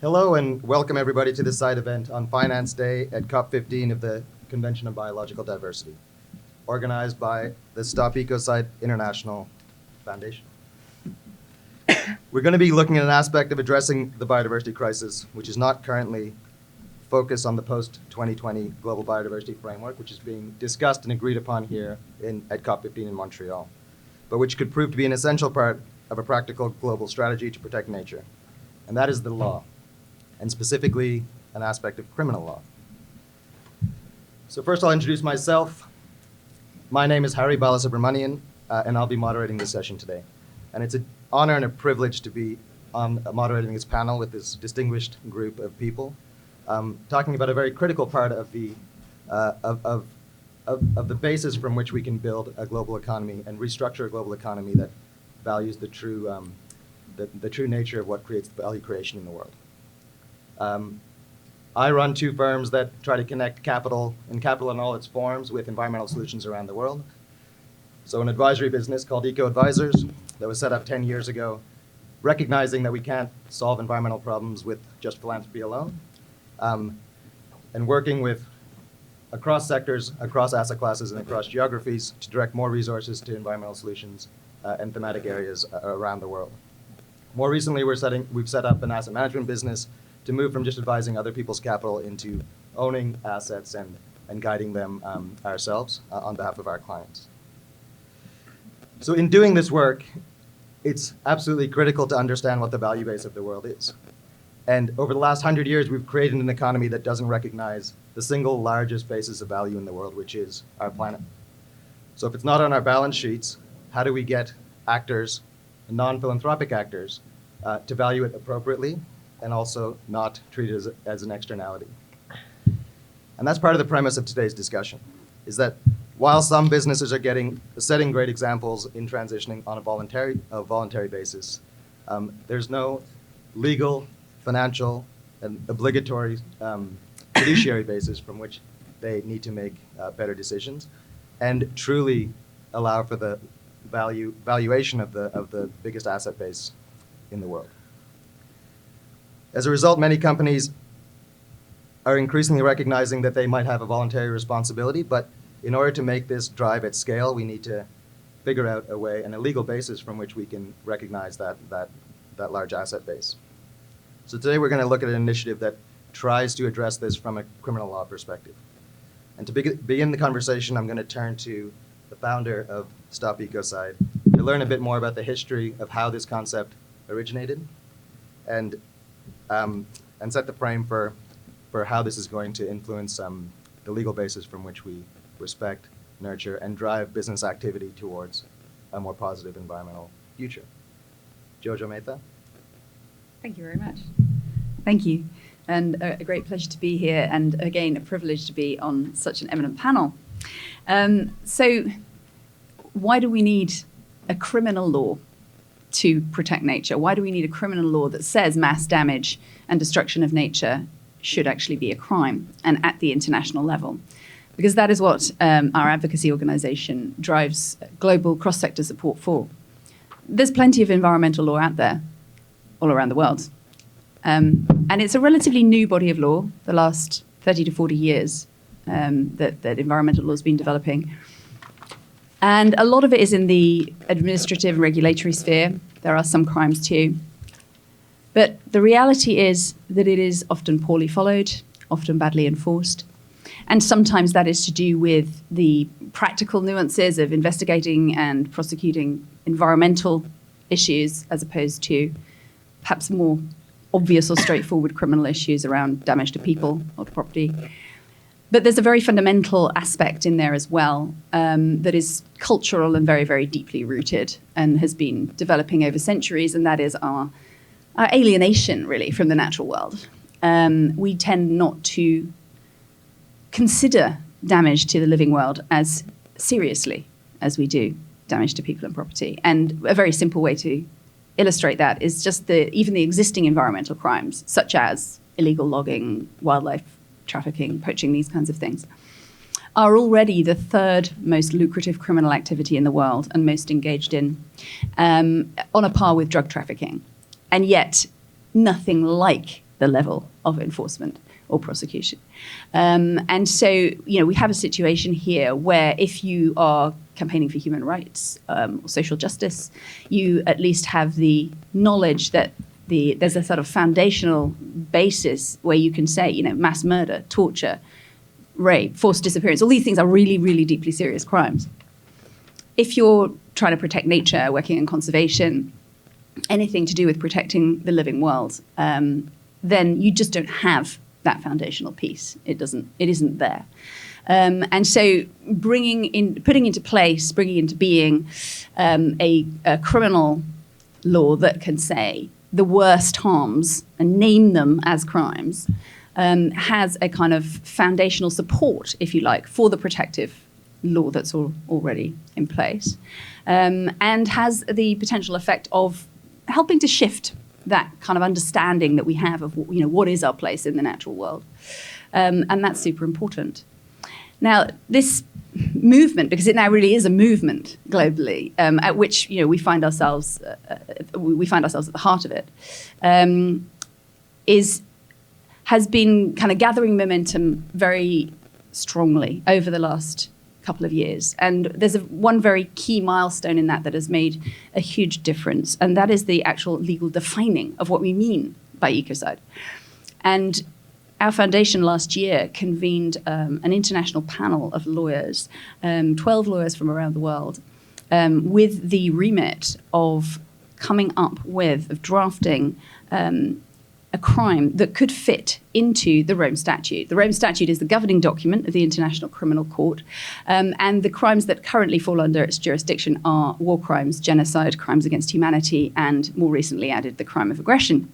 Hello and welcome everybody to this side event on Finance Day at COP15 of the Convention on Biological Diversity, organized by the Stop Ecocide International Foundation. We're going to be looking at an aspect of addressing the biodiversity crisis, which is not currently focused on the post-2020 Global Biodiversity Framework, which is being discussed and agreed upon here at COP15 in Montreal, but which could prove to be an essential part of a practical global strategy to protect nature, and that is the law, and specifically an aspect of criminal law. So first I'll introduce myself. My name is Balasubramanian, and I'll be moderating this session today. And it's an honor and a privilege to be moderating this panel with this distinguished group of people, talking about a very critical part of the basis from which we can build a global economy and restructure a global economy that values the true nature of what creates value creation in the world. I run two firms that try to connect capital in all its forms with environmental solutions around the world. So an advisory business called Eco Advisors that was set up 10 years ago, recognizing that we can't solve environmental problems with just philanthropy alone, and working with across sectors, across asset classes, and across geographies to direct more resources to environmental solutions and thematic areas around the world. More recently, we've set up an asset management business to move from just advising other people's capital into owning assets and guiding them ourselves on behalf of our clients. So in doing this work, it's absolutely critical to understand what the value base of the world is. And over the last 100 years, we've created an economy that doesn't recognize the single largest basis of value in the world, which is our planet. So if it's not on our balance sheets, how do we get actors, non-philanthropic actors, to value it appropriately and also not treat it as an externality? And that's part of the premise of today's discussion, is that while some businesses are setting great examples in transitioning on a voluntary basis, there's no legal, financial, and obligatory fiduciary basis from which they need to make better decisions and truly allow for the valuation of the biggest asset base in the world. As a result, many companies are increasingly recognizing that they might have a voluntary responsibility, but in order to make this drive at scale, we need to figure out a way and a legal basis from which we can recognize that large asset base. So today we're going to look at an initiative that tries to address this from a criminal law perspective. And to begin the conversation, I'm going to turn to the founder of Stop Ecocide to learn a bit more about the history of how this concept originated and set the frame for how this is going to influence the legal basis from which we respect, nurture, and drive business activity towards a more positive environmental future. Jojo Mehta. Thank you very much. Thank you. And a great pleasure to be here, and again, a privilege to be on such an eminent panel. So why do we need a criminal law to protect nature? Why do we need a criminal law that says mass damage and destruction of nature should actually be a crime, and at the international level? Because that is what our advocacy organization drives global cross-sector support for. There's plenty of environmental law out there, all around the world. And it's a relatively new body of law, the last 30 to 40 years that environmental law has been developing. And a lot of it is in the administrative and regulatory sphere. There are some crimes too. But the reality is that it is often poorly followed, often badly enforced. And sometimes that is to do with the practical nuances of investigating and prosecuting environmental issues as opposed to perhaps more obvious or straightforward criminal issues around damage to people or to property. But there's a very fundamental aspect in there as well that is cultural and very, very deeply rooted and has been developing over centuries, and that is our alienation, really, from the natural world. We tend not to consider damage to the living world as seriously as we do damage to people and property. And a very simple way to illustrate that is just even the existing environmental crimes, such as illegal logging, wildlife trafficking, poaching, these kinds of things, are already the third most lucrative criminal activity in the world and most engaged in, on a par with drug trafficking. And yet, nothing like the level of enforcement or prosecution. And so, we have a situation here where if you are campaigning for human rights or social justice, you at least have the knowledge that there's a sort of foundational basis where you can say, mass murder, torture, rape, forced disappearance, all these things are really, really deeply serious crimes. If you're trying to protect nature, working in conservation, anything to do with protecting the living world, then you just don't have that foundational piece. It isn't there. And so bringing into being a criminal law that can say the worst harms and name them as crimes has a kind of foundational support, if you like, for the protective law that's already in place, and has the potential effect of helping to shift that kind of understanding that we have of what is our place in the natural world, and that's super important. Now, this movement, because it now really is a movement globally, at which we find ourselves at the heart of it, has been kind of gathering momentum very strongly over the last couple of years. And there's one very key milestone in that has made a huge difference, and that is the actual legal defining of what we mean by ecocide. And our foundation last year convened an international panel of lawyers, 12 lawyers from around the world, with the remit of coming up with, of drafting a crime that could fit into the Rome Statute. The Rome Statute is the governing document of the International Criminal Court, and the crimes that currently fall under its jurisdiction are war crimes, genocide, crimes against humanity, and more recently added the crime of aggression.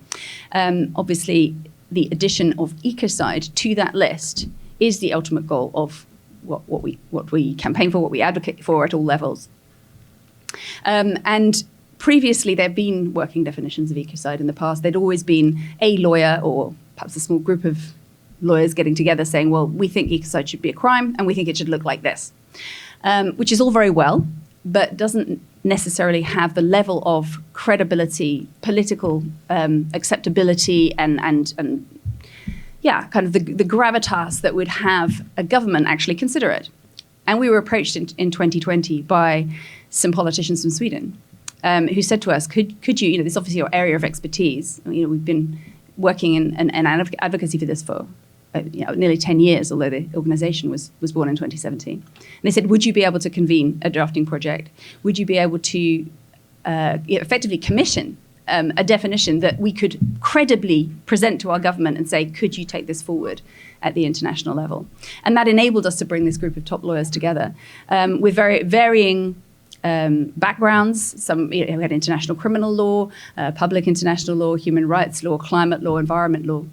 Obviously, the addition of ecocide to that list is the ultimate goal of what we campaign for, what we advocate for at all levels. And previously, there have been working definitions of ecocide in the past. There'd always been a lawyer or perhaps a small group of lawyers getting together saying, well, we think ecocide should be a crime and we think it should look like this, which is all very well, but doesn't necessarily have the level of credibility, political acceptability, and kind of the gravitas that would have a government actually consider it. And we were approached in 2020 by some politicians from Sweden who said to us, could you, this is obviously your area of expertise. We've been working in advocacy for this for nearly 10 years, although the organization was born in 2017. And they said, would you be able to convene a drafting project? Would you be able to effectively commission a definition that we could credibly present to our government and say, could you take this forward at the international level? And that enabled us to bring this group of top lawyers together with very varying backgrounds. Some we had international criminal law, public international law, human rights law, climate law, environment law.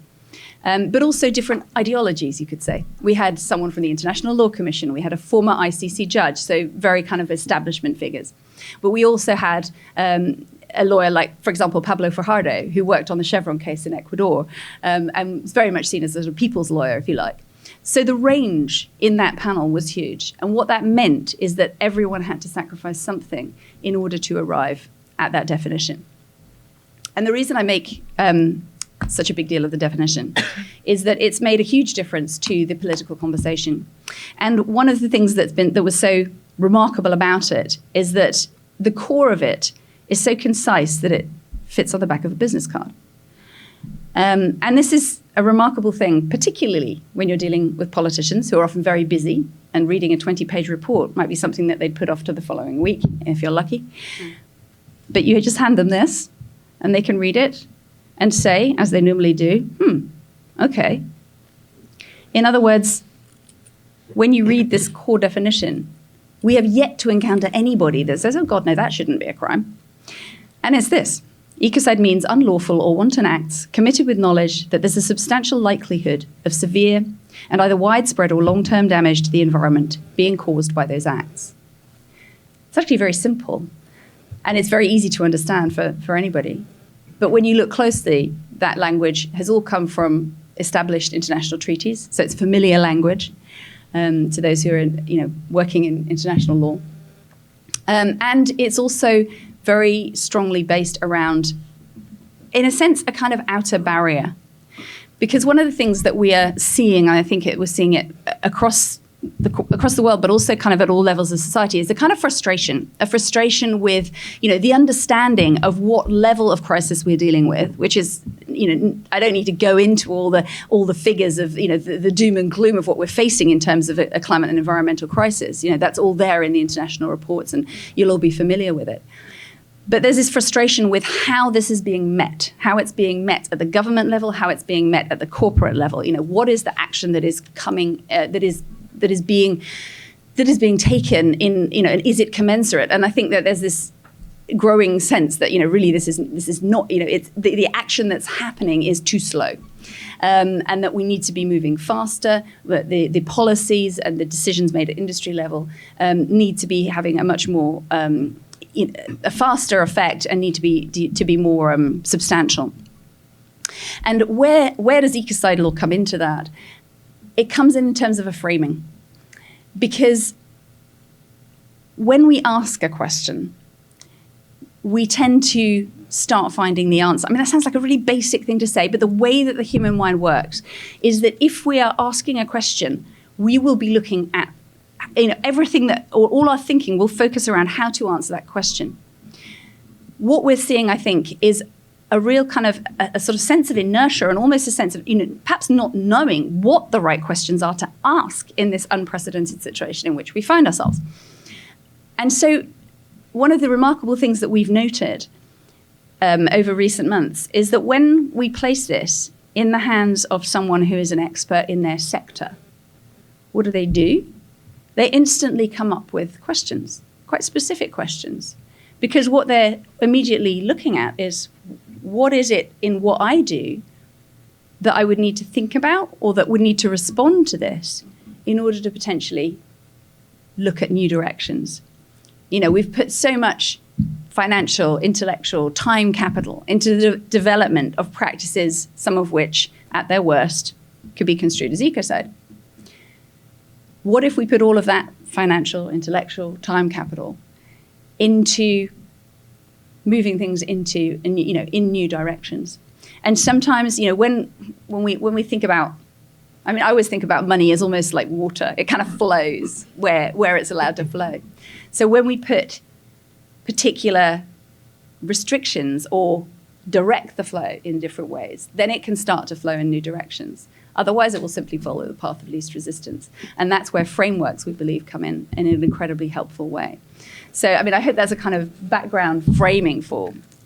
But also different ideologies, you could say. We had someone from the International Law Commission. We had a former ICC judge, so very kind of establishment figures. But we also had a lawyer like, for example, Pablo Fajardo, who worked on the Chevron case in Ecuador, and was very much seen as a people's lawyer, if you like. So the range in that panel was huge. And what that meant is that everyone had to sacrifice something in order to arrive at that definition. And the reason I make such a big deal of the definition is that it's made a huge difference to the political conversation. And one of the things that was so remarkable about it is that the core of it is so concise that it fits on the back of a business card. And this is a remarkable thing, particularly when you're dealing with politicians who are often very busy, and reading a 20-page report might be something that they'd put off to the following week, if you're lucky. But you just hand them this, and they can read it and say, as they normally do, okay. In other words, when you read this core definition, we have yet to encounter anybody that says, oh God, no, that shouldn't be a crime. And it's this. Ecocide means unlawful or wanton acts committed with knowledge that there's a substantial likelihood of severe and either widespread or long-term damage to the environment being caused by those acts. It's actually very simple, and it's very easy to understand for anybody. But when you look closely, that language has all come from established international treaties, so it's familiar language to those who are working in international law. And it's also very strongly based around, in a sense, a kind of outer barrier. Because one of the things that we are seeing, and I think we're seeing it across the world, but also kind of at all levels of society, is a kind of frustration with, the understanding of what level of crisis we're dealing with, which is, I don't need to go into all the figures of, the doom and gloom of what we're facing in terms of a climate and environmental crisis. That's all there in the international reports, and you'll all be familiar with it. But there's this frustration with how this is being met, how it's being met at the government level, how it's being met at the corporate level. What is the action that is coming, that is being taken in, and is it commensurate? And I think that there's this growing sense that, really this is not, it's the action that's happening is too slow. And that we need to be moving faster. That the policies and the decisions made at industry level need to be having a much more a faster effect and need to be more substantial. And where does Ecocide law come into that? It comes in terms of a framing, because when we ask a question, we tend to start finding the answer. I mean, that sounds like a really basic thing to say, but the way that the human mind works is that if we are asking a question, we will be looking at everything or all our thinking will focus around how to answer that question. What we're seeing, I think, is a real kind of a sort of sense of inertia and almost a sense of, perhaps not knowing what the right questions are to ask in this unprecedented situation in which we find ourselves. And so one of the remarkable things that we've noted over recent months is that when we place this in the hands of someone who is an expert in their sector, what do? They instantly come up with questions, quite specific questions, because what they're immediately looking at is, what is it in what I do that I would need to think about or that would need to respond to this in order to potentially look at new directions? We've put so much financial, intellectual, time capital into the development of practices, some of which, at their worst, could be construed as ecocide. What if we put all of that financial, intellectual, time capital into moving things into, in new directions? And sometimes, when we think about, I always think about money as almost like water. It kind of flows where it's allowed to flow. So when we put particular restrictions or direct the flow in different ways, then it can start to flow in new directions. Otherwise, it will simply follow the path of least resistance. And that's where frameworks, we believe, come in an incredibly helpful way. So, I hope that's a kind of background framing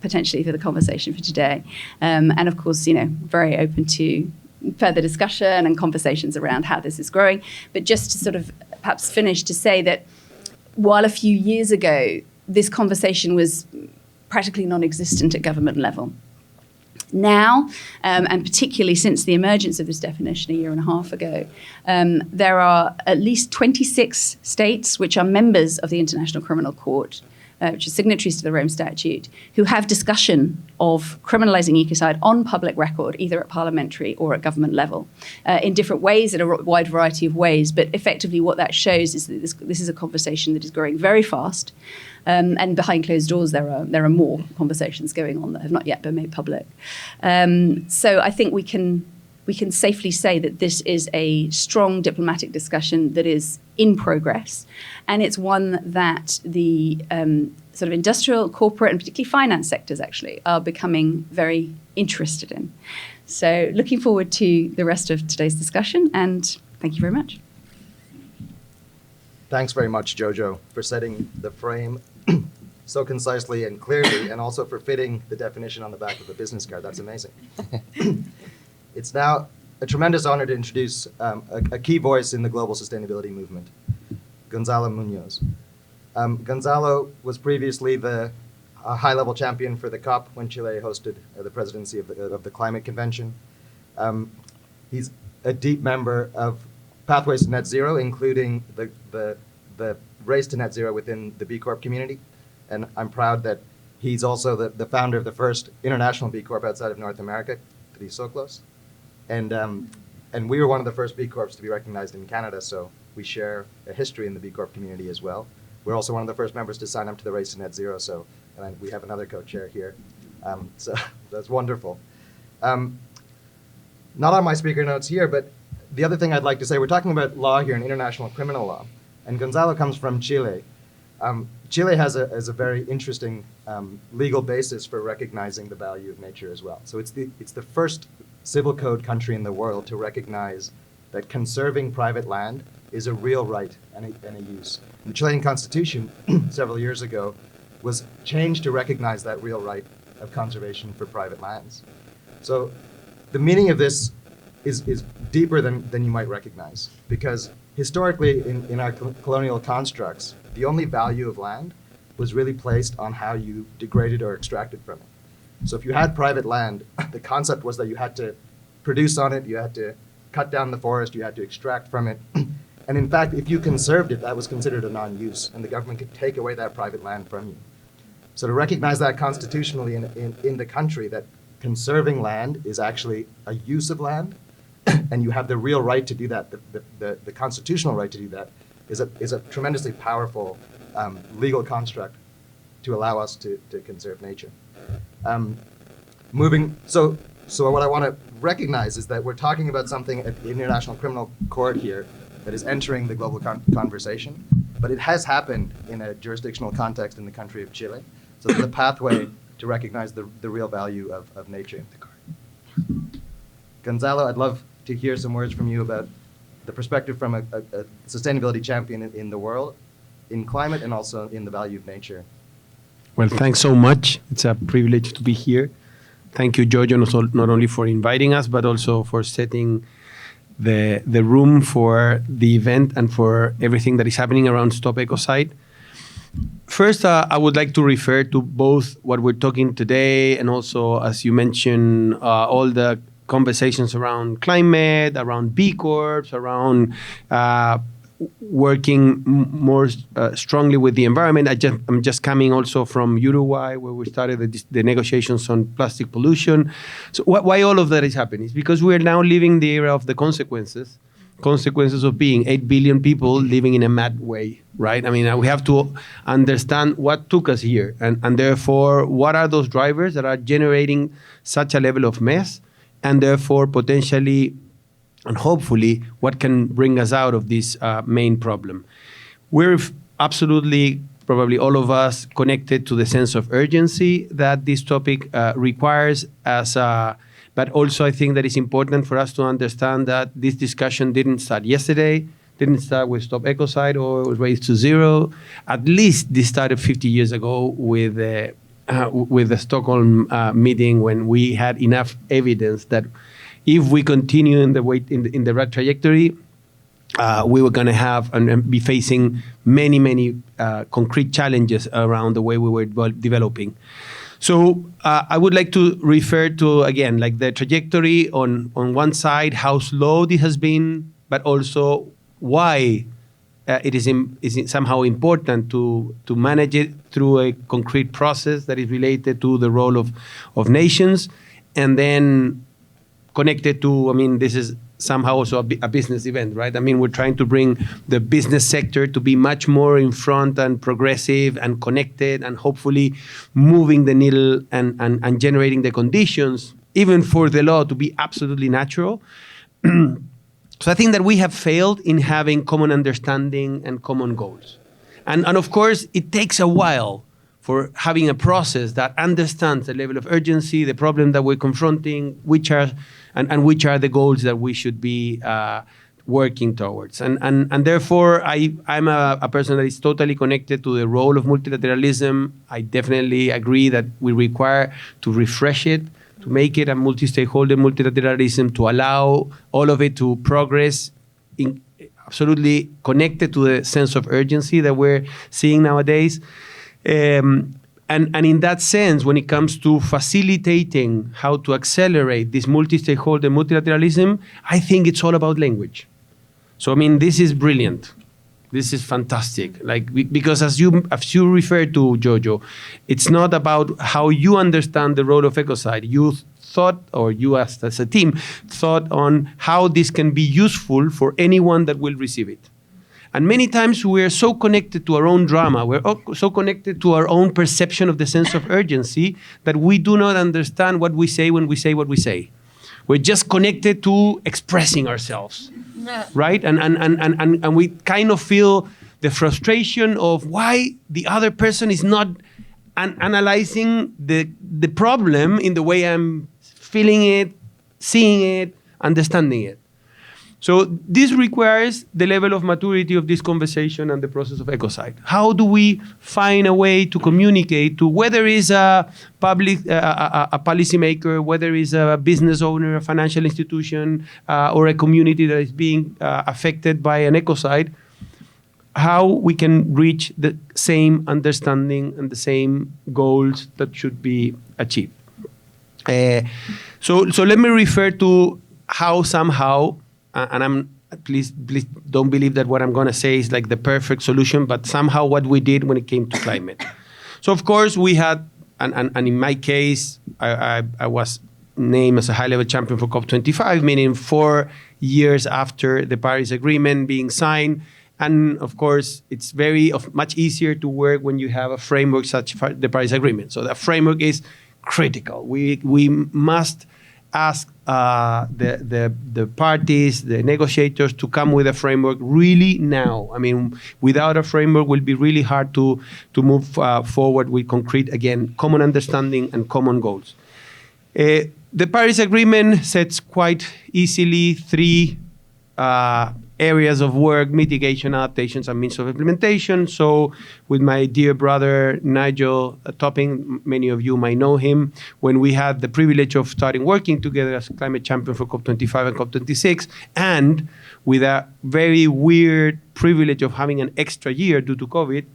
potentially for the conversation for today. And of course, very open to further discussion and conversations around how this is growing. But just to sort of perhaps finish to say that while a few years ago, this conversation was practically non-existent at government level, now, and particularly since the emergence of this definition a year and a half ago, there are at least 26 states which are members of the International Criminal Court, which are signatories to the Rome Statute, who have discussion of criminalising ecocide on public record, either at parliamentary or at government level, in different ways, in a wide variety of ways. But effectively what that shows is that this is a conversation that is growing very fast. And behind closed doors, there are more conversations going on that have not yet been made public. So I think we can safely say that this is a strong diplomatic discussion that is in progress, and it's one that the sort of industrial, corporate, and particularly finance sectors actually are becoming very interested in. So looking forward to the rest of today's discussion, and thank you very much. Thanks very much, Jojo, for setting the frame so concisely and clearly, and also for fitting the definition on the back of the business card. That's amazing. It's now a tremendous honor to introduce a key voice in the global sustainability movement, Gonzalo Muñoz. Gonzalo was previously the high-level champion for the COP when Chile hosted the presidency of the Climate Convention. He's a deep member of Pathways to Net Zero, including the race to net zero within the B Corp community. And I'm proud that he's also the founder of the first international B Corp outside of North America, to be so close. And we were one of the first B Corps to be recognized in Canada, so we share a history in the B Corp community as well. We're also one of the first members to sign up to the race to net zero, and we have another co-chair here. So that's wonderful. not on my speaker notes here, but the other thing I'd like to say, we're talking about law here and international criminal law, and Gonzalo comes from Chile. Chile has a very interesting legal basis for recognizing the value of nature as well. So it's the first civil code country in the world to recognize that conserving private land is a real right and a use. And the Chilean constitution several years ago was changed to recognize that real right of conservation for private lands. So the meaning of this is deeper than you might recognize, because historically in our colonial constructs, the only value of land was really placed on how you degraded or extracted from it. So if you had private land, the concept was that you had to produce on it, you had to cut down the forest, you had to extract from it. And in fact, if you conserved it, that was considered a non-use, and the government could take away that private land from you. So to recognize that constitutionally in the country, that conserving land is actually a use of land, and you have the real right to do that, the constitutional right to do that, is a tremendously powerful legal construct to allow us to conserve nature. So what I want to recognize is that we're talking about something at the International Criminal Court here that is entering the global conversation, but it has happened in a jurisdictional context in the country of Chile. So there's a pathway to recognize the real value of nature. Gonzalo, I'd love to hear some words from you about the perspective from a sustainability champion in the world, in climate, and also in the value of nature. Well, thanks so much. It's a privilege to be here. Thank you, Jojo, not only for inviting us, but also for setting the room for the event and for everything that is happening around Stop Ecocide. First, I would like to refer to both what we're talking today and also, as you mentioned, all the conversations around climate, around B Corps, around working more strongly with the environment. I'm just coming also from Uruguay, where we started the negotiations on plastic pollution. So why all of that is happening? It's because we are now living the era of the consequences of being 8 billion people living in a mad way, right? I mean, we have to understand what took us here, and therefore, what are those drivers that are generating such a level of mess, and therefore, potentially, and hopefully, what can bring us out of this main problem. We're absolutely, probably all of us, connected to the sense of urgency that this topic requires, but also I think that it's important for us to understand that this discussion didn't start yesterday, didn't start with Stop Ecocide or Race to Zero. At least this started 50 years ago with the Stockholm meeting, when we had enough evidence that if we continue in the right trajectory, we were going to have and be facing many concrete challenges around the way we were developing. So I would like to refer to, again, like the trajectory on one side, how slow this has been, but also why it is somehow important to manage it through a concrete process that is related to the role of nations, and then connected to, I mean, this is somehow also a business event, right? I mean, we're trying to bring the business sector to be much more in front and progressive and connected, and hopefully moving the needle and generating the conditions, even for the law to be absolutely natural. So I think that we have failed in having common understanding and common goals. And of course, it takes a while for having a process that understands the level of urgency, the problem that we're confronting, which are the goals that we should be working towards. And therefore, I'm a person that is totally connected to the role of multilateralism. I definitely agree that we require to refresh it, to make it a multi-stakeholder multilateralism, to allow all of it to progress, absolutely connected to the sense of urgency that we're seeing nowadays. And in that sense, when it comes to facilitating how to accelerate this multi-stakeholder multilateralism, I think it's all about language. So, I mean, this is brilliant. This is fantastic. Because as you referred to, Jojo, it's not about how you understand the role of Ecocide. You thought, or you as a team, thought on how this can be useful for anyone that will receive it. And many times we are so connected to our own drama, we're so connected to our own perception of the sense of urgency, that we do not understand what we say when we say what we say. We're just connected to expressing ourselves, right? And we kind of feel the frustration of why the other person is not analyzing the problem in the way I'm feeling it, seeing it, understanding it. So this requires the level of maturity of this conversation and the process of Ecocide. How do we find a way to communicate to whether it's a public, a policymaker, whether it's a business owner, a financial institution, or a community that is being affected by an Ecocide, how we can reach the same understanding and the same goals that should be achieved. So let me refer to how somehow, and please don't believe that what I'm going to say is like the perfect solution, but somehow what we did when it came to climate. So of course we had, and in my case, I was named as a high-level champion for COP25, meaning 4 years after the Paris Agreement being signed. And of course, it's much easier to work when you have a framework such as the Paris Agreement. So that framework is critical. We must ask the parties, the negotiators, to come with a framework really now. I mean, without a framework, it will be really hard to move forward with concrete, again, common understanding and common goals. The Paris Agreement sets quite easily 3 areas of work: mitigation, adaptations, and means of implementation. So with my dear brother Nigel Topping, many of you might know him, when we had the privilege of starting working together as climate champion for COP25 and COP26, and with a very weird privilege of having an extra year due to COVID,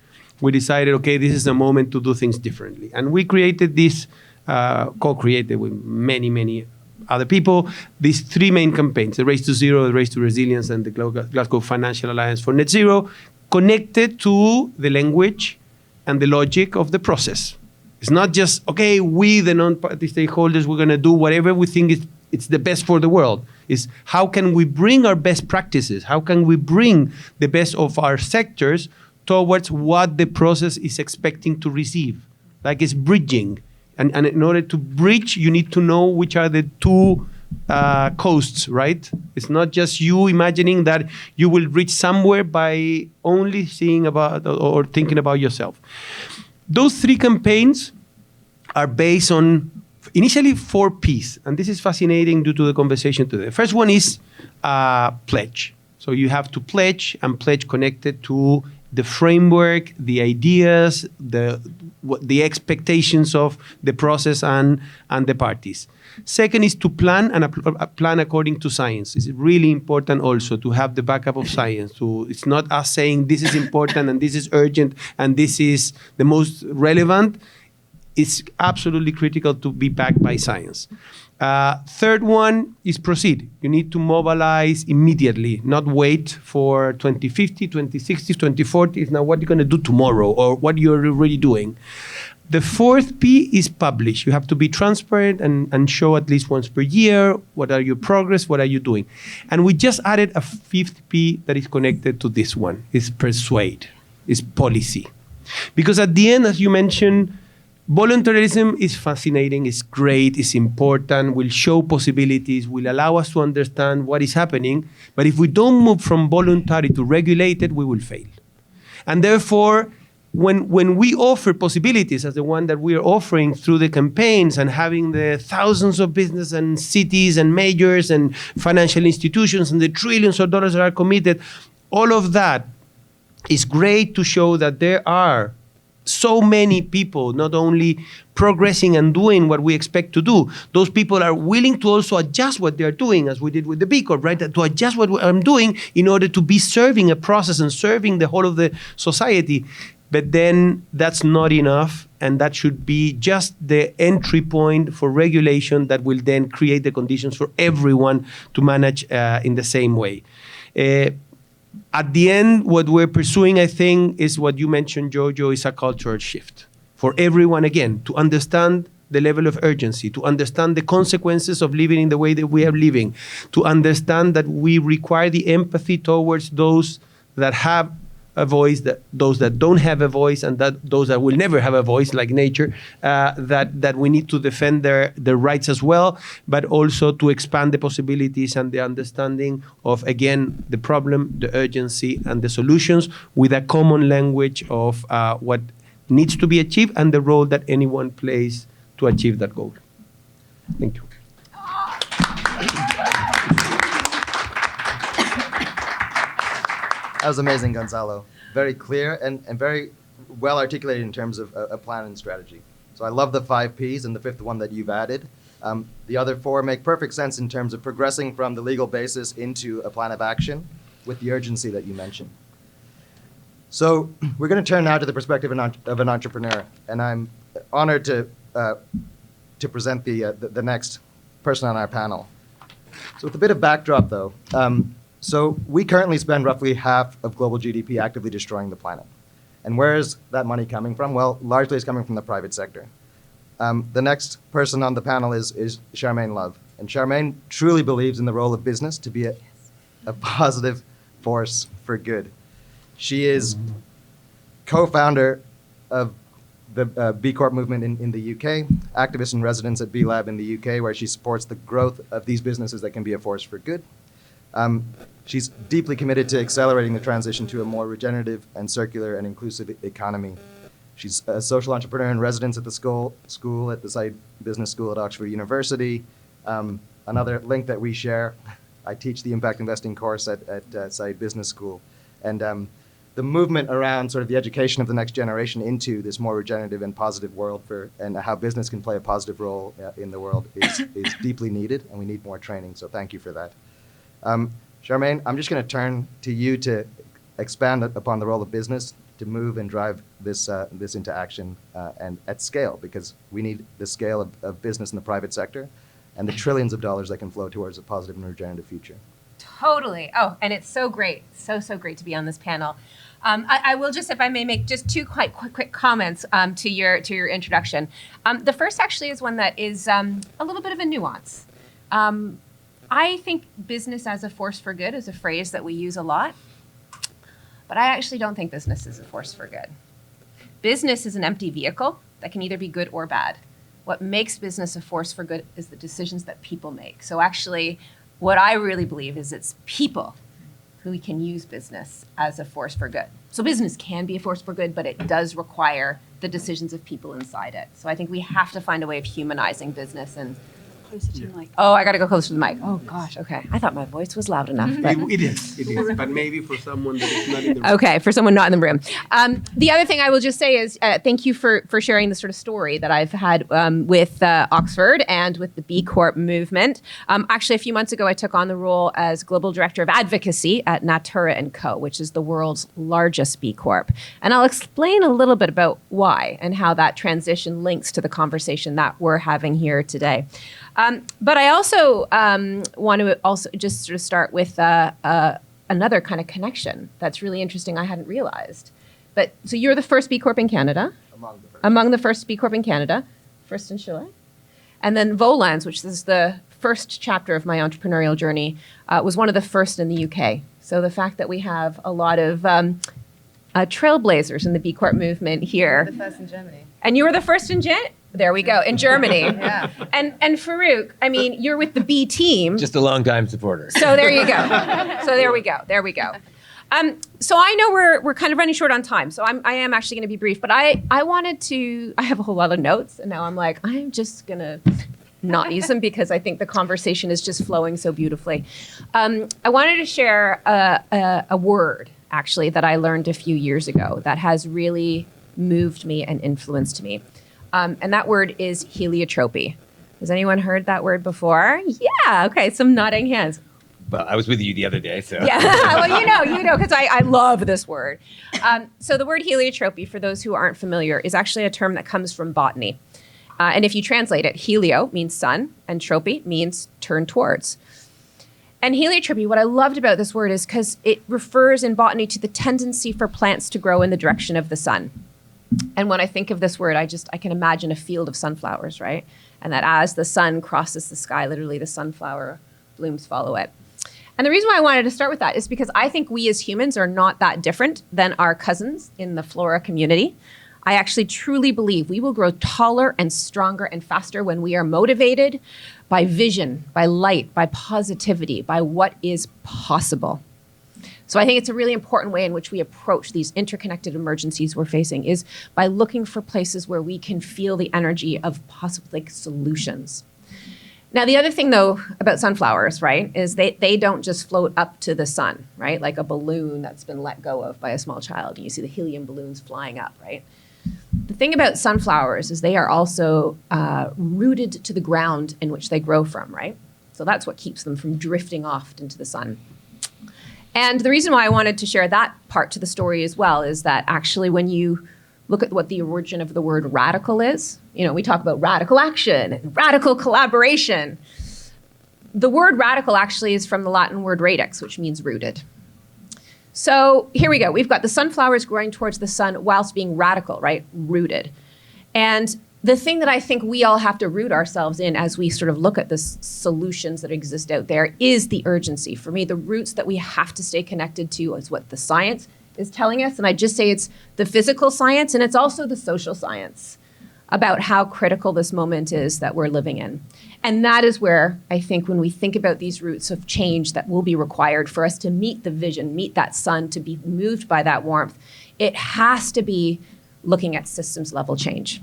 we decided, okay, this is the moment to do things differently. And we created this, co-created with many other people, these 3 main campaigns: the Race to Zero, the Race to Resilience, and the Glasgow Financial Alliance for Net Zero, connected to the language and the logic of the process. It's not just, okay, we, the non-party stakeholders, we're going to do whatever we think it's the best for the world. It's how can we bring our best practices? How can we bring the best of our sectors towards what the process is expecting to receive? Like it's bridging. And in order to bridge, you need to know which are the 2 coasts, right? It's not just you imagining that you will reach somewhere by only seeing about or thinking about yourself. Those 3 campaigns are based on initially 4 Ps, and this is fascinating due to the conversation today. The first one is pledge. So you have to pledge, and pledge connected to the framework, the ideas, the expectations of the process and the parties. Second is to plan, and plan according to science. It's really important also to have the backup of science. So it's not us saying this is important and this is urgent and this is the most relevant. It's absolutely critical to be backed by science. Third one is proceed. You need to mobilize immediately, not wait for 2050, 2060, 2040. It's now what you're going to do tomorrow or what you're already doing. The 4th P is publish. You have to be transparent and show at least once per year what are your progress, what are you doing. And we just added a 5th P that is connected to this one. It's persuade, it's policy. Because at the end, as you mentioned, voluntarism is fascinating, it's great, it's important, will show possibilities, will allow us to understand what is happening. But if we don't move from voluntary to regulated, we will fail. And therefore, when we offer possibilities as the one that we are offering through the campaigns and having the thousands of business and cities and majors and financial institutions and the trillions of dollars that are committed, all of that is great to show that there are so many people not only progressing and doing what we expect to do, those people are willing to also adjust what they're doing, as we did with the B Corp, right? To adjust what I'm doing in order to be serving a process and serving the whole of the society. But then that's not enough, and that should be just the entry point for regulation that will then create the conditions for everyone to manage in the same way. At the end, what we're pursuing, I think, is what you mentioned, Jojo, is a cultural shift for everyone, again, to understand the level of urgency, to understand the consequences of living in the way that we are living, to understand that we require the empathy towards those that have a voice, that those that don't have a voice, and that those that will never have a voice, like nature, that we need to defend their rights as well, but also to expand the possibilities and the understanding of, again, the problem, the urgency, and the solutions with a common language of what needs to be achieved and the role that anyone plays to achieve that goal. Thank you. That was amazing, Gonzalo. Very clear and very well articulated in terms of a plan and strategy. So I love the 5 Ps and the 5th one that you've added. The other 4 make perfect sense in terms of progressing from the legal basis into a plan of action with the urgency that you mentioned. So we're going to turn now to the perspective of an entrepreneur, and I'm honored to present the next person on our panel. So with a bit of backdrop, though, so we currently spend roughly half of global GDP actively destroying the planet. And where is that money coming from? Well, largely it's coming from the private sector. The next person on the panel is Charmian Love. And Charmian truly believes in the role of business to be a positive force for good. She is co-founder of the B Corp movement in the UK, activist in residence at B Lab in the UK, where she supports the growth of these businesses that can be a force for good. She's deeply committed to accelerating the transition to a more regenerative and circular and inclusive economy. She's a social entrepreneur in residence at the school at the Said Business School at Oxford University. Another link that we share, I teach the impact investing course at Said Business School. And the movement around sort of the education of the next generation into this more regenerative and positive world and how business can play a positive role in the world is deeply needed, and we need more training. So thank you for that. Charmian, I'm just going to turn to you to expand upon the role of business to move and drive this into action and at scale, because we need the scale of business in the private sector and the trillions of dollars that can flow towards a positive and regenerative future. Totally. Oh, and it's so great. So great to be on this panel. I will just, if I may, make just 2 quite quick comments to your introduction. The first actually is one that is a little bit of a nuance. I think business as a force for good is a phrase that we use a lot, but I actually don't think business is a force for good. Business is an empty vehicle that can either be good or bad. What makes business a force for good is the decisions that people make. So actually, what I really believe is it's people who can use business as a force for good. So business can be a force for good, but it does require the decisions of people inside it. So I think we have to find a way of humanizing business and Closer to the mic. Oh, I got to go closer to the mic. Oh, gosh. Okay. I thought my voice was loud enough. But. It is, but maybe for someone that is not in the room. Okay, for someone not in the room. The other thing I will just say is thank you for sharing the sort of story that I've had with Oxford and with the B Corp movement. Actually, a few months ago, I took on the role as Global Director of Advocacy at Natura & Co., which is the world's largest B Corp. And I'll explain a little bit about why and how that transition links to the conversation that we're having here today. But I also want to also just sort of start with another kind of connection that's really interesting I hadn't realized. But so you're the first B Corp in Canada. Among the first B Corp in Canada, first in Chile. And then Volans, which is the first chapter of my entrepreneurial journey, was one of the first in the UK. So the fact that we have a lot of trailblazers in the B Corp movement here. The first in Germany. And you were the first in There we go, in Germany. Yeah. And Farooq, I mean, you're with the B team. Just a long-time supporter. So there you go. So there we go. So I know we're kind of running short on time, so I am actually going to be brief. But I have a whole lot of notes, and now I'm like, I'm just going to not use them because I think the conversation is just flowing so beautifully. I wanted to share a word, actually, that I learned a few years ago that has really moved me and influenced me. And that word is heliotropy. Has anyone heard that word before? Yeah, okay, some nodding hands. Well, I was with you the other day, so. Yeah, well, you know, because I love this word. So the word heliotropy, for those who aren't familiar, is actually a term that comes from botany. And if you translate it, helio means sun, and tropy means turn towards. And heliotropy, what I loved about this word is because it refers in botany to the tendency for plants to grow in the direction of the sun. And when I think of this word, I can imagine a field of sunflowers, right? And that as the sun crosses the sky, literally the sunflower blooms follow it. And the reason why I wanted to start with that is because I think we as humans are not that different than our cousins in the flora community. I actually truly believe we will grow taller and stronger and faster when we are motivated by vision, by light, by positivity, by what is possible. So I think it's a really important way in which we approach these interconnected emergencies we're facing is by looking for places where we can feel the energy of possible like solutions. Now, the other thing, though, about sunflowers, right, is they don't just float up to the sun, right, like a balloon that's been let go of by a small child. You see the helium balloons flying up, right? The thing about sunflowers is they are also rooted to the ground in which they grow from, right? So that's what keeps them from drifting off into the sun. And the reason why I wanted to share that part to the story as well is that actually when you look at what the origin of the word radical is, you know, we talk about radical action and radical collaboration. The word radical actually is from the Latin word radix, which means rooted. So here we go. We've got the sunflowers growing towards the sun whilst being radical, right? Rooted. And the thing that I think we all have to root ourselves in as we sort of look at the solutions that exist out there is the urgency. For me, the roots that we have to stay connected to is what the science is telling us. And I just say it's the physical science and it's also the social science about how critical this moment is that we're living in. And that is where I think when we think about these roots of change that will be required for us to meet the vision, meet that sun, to be moved by that warmth, it has to be looking at systems level change.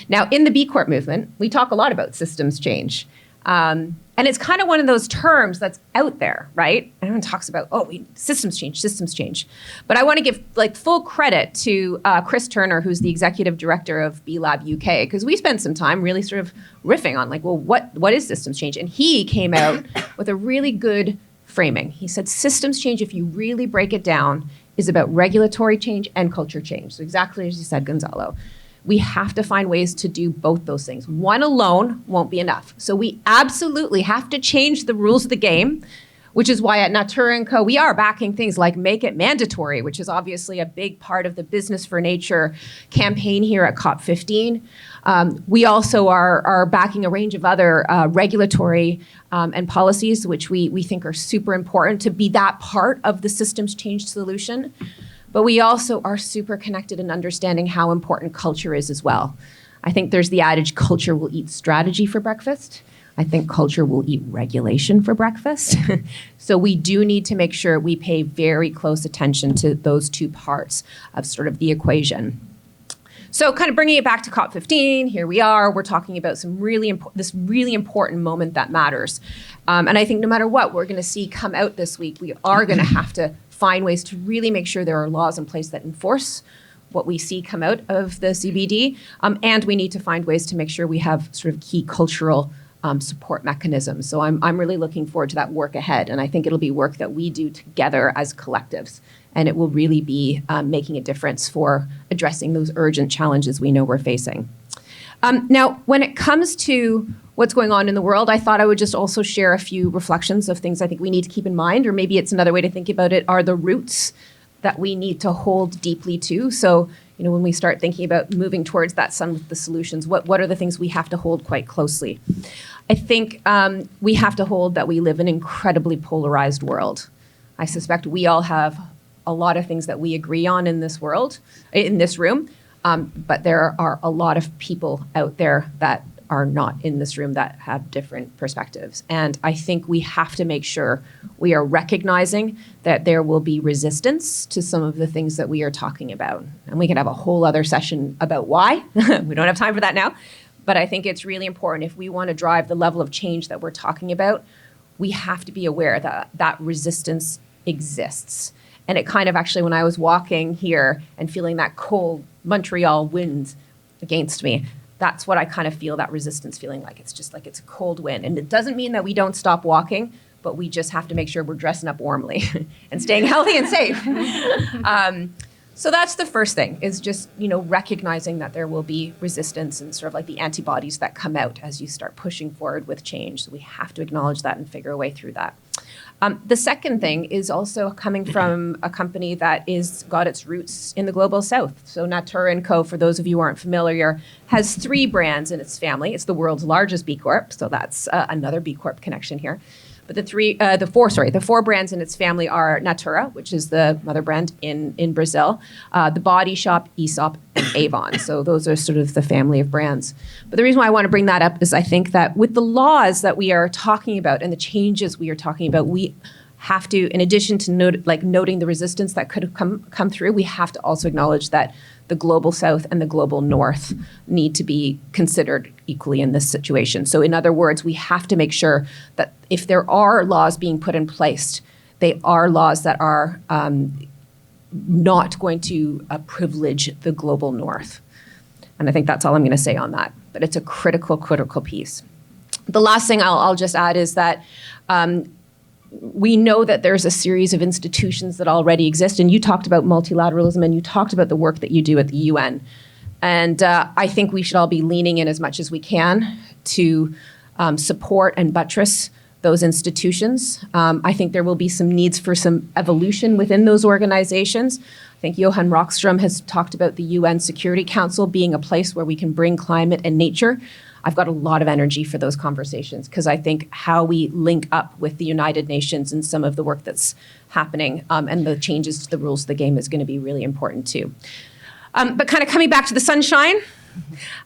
Now, in the B Corp movement, we talk a lot about systems change. And it's kind of one of those terms that's out there, right? Everyone talks about, systems change. But I want to give like full credit to Chris Turner, who's the executive director of B Lab UK, because we spent some time really sort of riffing on like, well, what is systems change? And he came out with a really good framing. He said systems change, if you really break it down, is about regulatory change and culture change. So exactly as you said, Gonzalo. We have to find ways to do both those things. One alone won't be enough. So we absolutely have to change the rules of the game, which is why at Natura & Co. we are backing things like Make It Mandatory, which is obviously a big part of the Business for Nature campaign here at COP15. We also are backing a range of other regulatory and policies, which we think are super important to be that part of the systems change solution. But we also are super connected in understanding how important culture is as well. I think there's the adage, culture will eat strategy for breakfast. I think culture will eat regulation for breakfast. So we do need to make sure we pay very close attention to those two parts of sort of the equation. So kind of bringing it back to COP15, here we are, we're talking about this really important moment that matters. And I think no matter what we're gonna see come out this week, we are gonna have to find ways to really make sure there are laws in place that enforce what we see come out of the CBD. And we need to find ways to make sure we have sort of key cultural support mechanisms. So I'm really looking forward to that work ahead. And I think it'll be work that we do together as collectives. And it will really be making a difference for addressing those urgent challenges we know we're facing. Now, when it comes to what's going on in the world, I thought I would just also share a few reflections of things I think we need to keep in mind, or maybe it's another way to think about it, are the roots that we need to hold deeply to. So, you know, when we start thinking about moving towards that sun with the solutions, what are the things we have to hold quite closely? I think we have to hold that we live in an incredibly polarized world. I suspect we all have a lot of things that we agree on in this world, in this room, but there are a lot of people out there that are not in this room that have different perspectives. And I think we have to make sure we are recognizing that there will be resistance to some of the things that we are talking about. And we can have a whole other session about why. We don't have time for that now. But I think it's really important if we want to drive the level of change that we're talking about, we have to be aware that that resistance exists. And it kind of actually, when I was walking here and feeling that cold Montreal wind against me, that's what I kind of feel, that resistance feeling like. It's just like it's a cold wind. And it doesn't mean that we don't stop walking, but we just have to make sure we're dressing up warmly and staying healthy and safe. So that's the first thing, is just, you know, recognizing that there will be resistance and sort of like the antibodies that come out as you start pushing forward with change. So we have to acknowledge that and figure a way through that. The second thing is also coming from a company that is got its roots in the global south. So Natura & Co., for those of you who aren't familiar, has 3 brands in its family. It's the world's largest B Corp, so that's another B Corp connection here. But the four brands in its family are Natura, which is the mother brand in Brazil, The Body Shop, Aesop, and Avon. So those are sort of the family of brands. But the reason why I want to bring that up is I think that with the laws that we are talking about and the changes we are talking about, we have to, in addition to noting the resistance that could have come through, we have to also acknowledge that the global south and the global north need to be considered equally in this situation. So in other words, we have to make sure that if there are laws being put in place, they are laws that are not going to privilege the global north. And I think that's all I'm going to say on that. But it's a critical piece. The last thing I'll just add is that we know that there's a series of institutions that already exist, and you talked about multilateralism, and you talked about the work that you do at the UN. And I think we should all be leaning in as much as we can to support and buttress those institutions. I think there will be some needs for some evolution within those organizations. I think Johan Rockström has talked about the UN Security Council being a place where we can bring climate and nature. I've got a lot of energy for those conversations because I think how we link up with the United Nations and some of the work that's happening and the changes to the rules of the game is going to be really important too. But kind of coming back to the sunshine,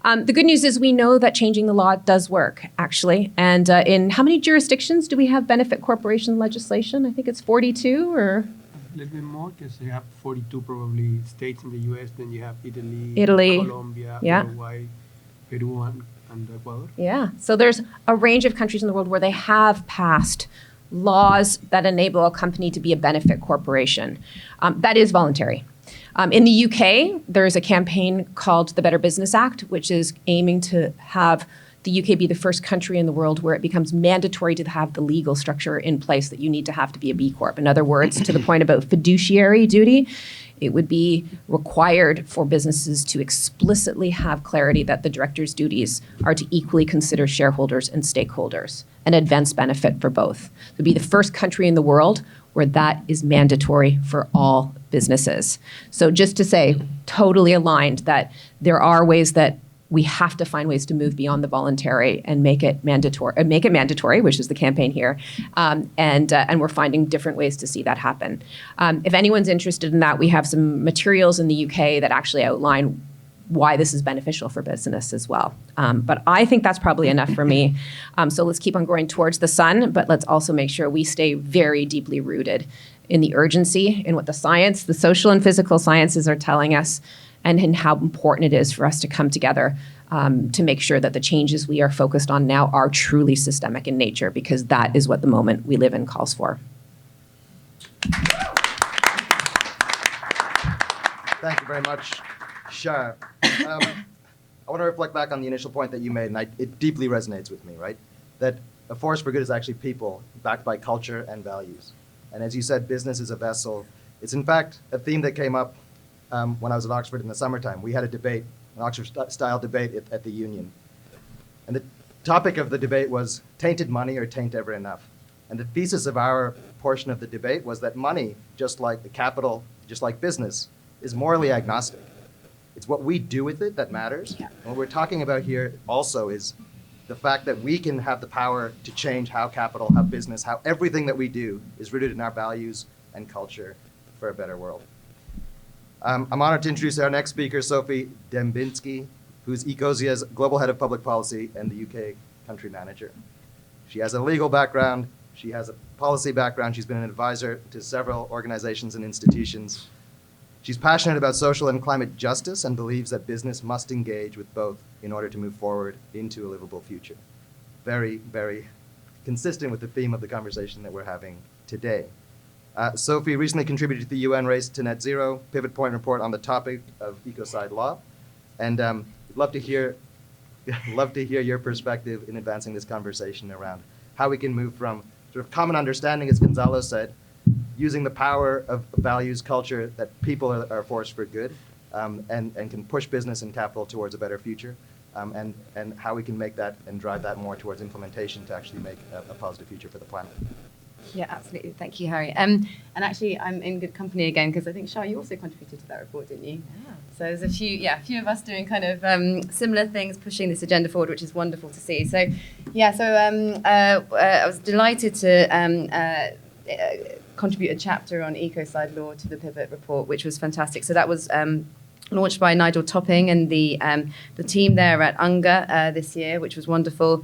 the good news is we know that changing the law does work, actually. And in how many jurisdictions do we have benefit corporation legislation? I think it's 42 or... A little bit more, because you have 42 probably states in the U.S., then you have Italy, Colombia, yeah. Uruguay, Peru, and Ecuador. Yeah, so there's a range of countries in the world where they have passed laws that enable a company to be a benefit corporation. That is voluntary. In the UK, there's a campaign called the Better Business Act, which is aiming to have the UK be the first country in the world where it becomes mandatory to have the legal structure in place that you need to have to be a B Corp. In other words, to the point about fiduciary duty, it would be required for businesses to explicitly have clarity that the director's duties are to equally consider shareholders and stakeholders, an advance benefit for both. It would be the first country in the world where that is mandatory for all businesses. So just to say, totally aligned that there are ways that we have to find ways to move beyond the voluntary and make it mandatory, which is the campaign here, and we're finding different ways to see that happen. If anyone's interested in that, we have some materials in the UK that actually outline why this is beneficial for business as well. But I think that's probably enough for me. So let's keep on going towards the sun, but let's also make sure we stay very deeply rooted in the urgency, in what the science, the social and physical sciences are telling us, and in how important it is for us to come together to make sure that the changes we are focused on now are truly systemic in nature, because that is what the moment we live in calls for. Thank you very much, Shah. I want to reflect back on the initial point that you made, and it deeply resonates with me, right? That a force for good is actually people, backed by culture and values. And as you said, business is a vessel. It's in fact a theme that came up when I was at Oxford in the summertime. We had a debate, an Oxford-style debate at the Union. And the topic of the debate was tainted money or taint ever enough? And the thesis of our portion of the debate was that money, just like the capital, just like business, is morally agnostic. It's what we do with it that matters. Yeah. And what we're talking about here also is the fact that we can have the power to change how capital, how business, how everything that we do is rooted in our values and culture for a better world. I'm honored to introduce our next speaker, Sophie Dembinski, who's Ecosia's Global Head of Public Policy and the UK Country Manager. She has a legal background, she has a policy background, she's been an advisor to several organizations and institutions. She's passionate about social and climate justice and believes that business must engage with both in order to move forward into a livable future. Very, very consistent with the theme of the conversation that we're having today. Sophie recently contributed to the UN Race to Net Zero Pivot Point report on the topic of ecocide law, and we'd love to hear your perspective in advancing this conversation around how we can move from sort of common understanding, as Gonzalo said, using the power of values, culture, that people are a force for good, and can push business and capital towards a better future, and how we can make that and drive that more towards implementation to actually make a positive future for the planet. Yeah, absolutely. Thank you, Harry. And actually, I'm in good company again because I think, Shah, you also contributed to that report, didn't you? Yeah. So there's a few of us doing kind of similar things, pushing this agenda forward, which is wonderful to see. So, I was delighted to contribute a chapter on Ecocide law to the Pivot report, which was fantastic. So that was launched by Nigel Topping and the team there at UNGA this year, which was wonderful.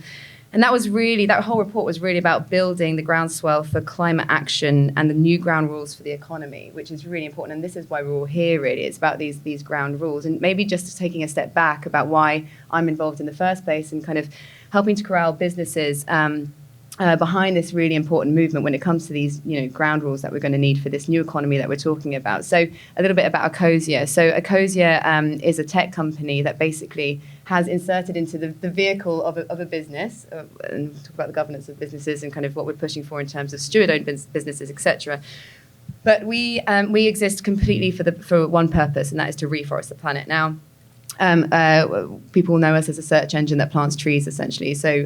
And that whole report was really about building the groundswell for climate action and the new ground rules for the economy, which is really important. And this is why we're all here, really. It's about these ground rules. And maybe just taking a step back about why I'm involved in the first place and kind of helping to corral businesses behind this really important movement when it comes to these, ground rules that we're going to need for this new economy that we're talking about. So a little bit about Ecosia. So Ecosia is a tech company that basically has inserted into the vehicle of a business, and talk about the governance of businesses and kind of what we're pushing for in terms of steward-owned businesses, etc. But we exist completely for one purpose, and that is to reforest the planet. Now, people know us as a search engine that plants trees, essentially. So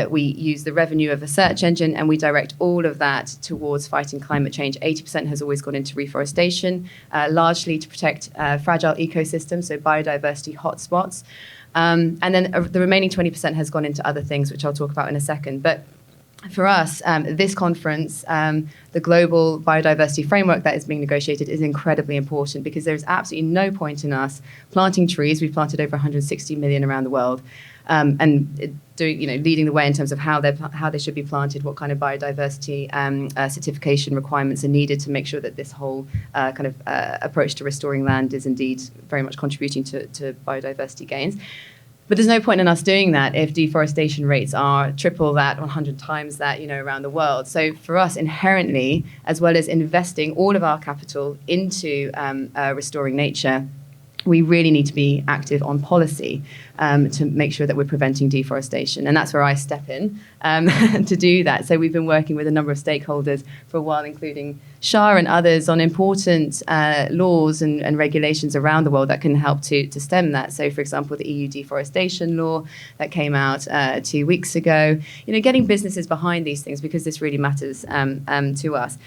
we use the revenue of a search engine and we direct all of that towards fighting climate change. 80% has always gone into reforestation, largely to protect fragile ecosystems, so biodiversity hotspots. And then the remaining 20% has gone into other things, which I'll talk about in a second. But for us, this conference, the global biodiversity framework that is being negotiated is incredibly important because there's absolutely no point in us planting trees. We've planted over 160 million around the world, and leading the way in terms of how they should be planted, what kind of biodiversity certification requirements are needed to make sure that this whole approach to restoring land is indeed very much contributing to biodiversity gains. But there's no point in us doing that if deforestation rates are triple that, 100 times that, around the world. So for us, inherently, as well as investing all of our capital into restoring nature, we really need to be active on policy to make sure that we're preventing deforestation. And that's where I step in to do that. So we've been working with a number of stakeholders for a while, including Shah and others, on important laws and regulations around the world that can help to stem that. So, for example, the EU deforestation law that came out 2 weeks ago, getting businesses behind these things because this really matters to us.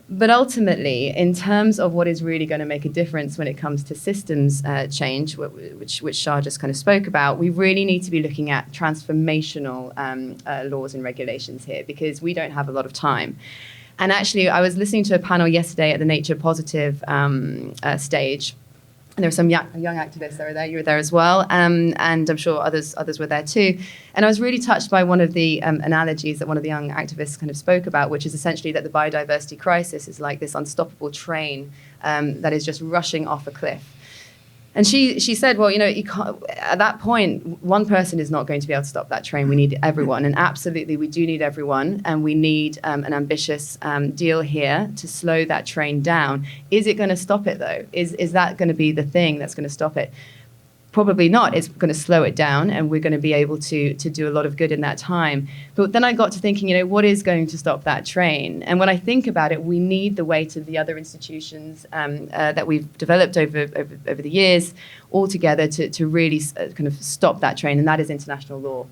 But ultimately, in terms of what is really going to make a difference when it comes to systems change, which Shah just kind of spoke about, we really need to be looking at transformational laws and regulations here because we don't have a lot of time. And actually, I was listening to a panel yesterday at the Nature Positive stage. And there were some young activists that were there. You were there as well. And I'm sure others were there too. And I was really touched by one of the analogies that one of the young activists kind of spoke about, which is essentially that the biodiversity crisis is like this unstoppable train that is just rushing off a cliff. And she said, well, you can't, at that point, one person is not going to be able to stop that train. We need everyone. And absolutely, we do need everyone. And we need an ambitious deal here to slow that train down. Is it going to stop it, though? Is that going to be the thing that's going to stop it? Probably not. It's going to slow it down, and we're going to be able to do a lot of good in that time. But then I got to thinking, what is going to stop that train? And when I think about it, we need the weight of the other institutions that we've developed over the years all together to really kind of stop that train, and that is international law.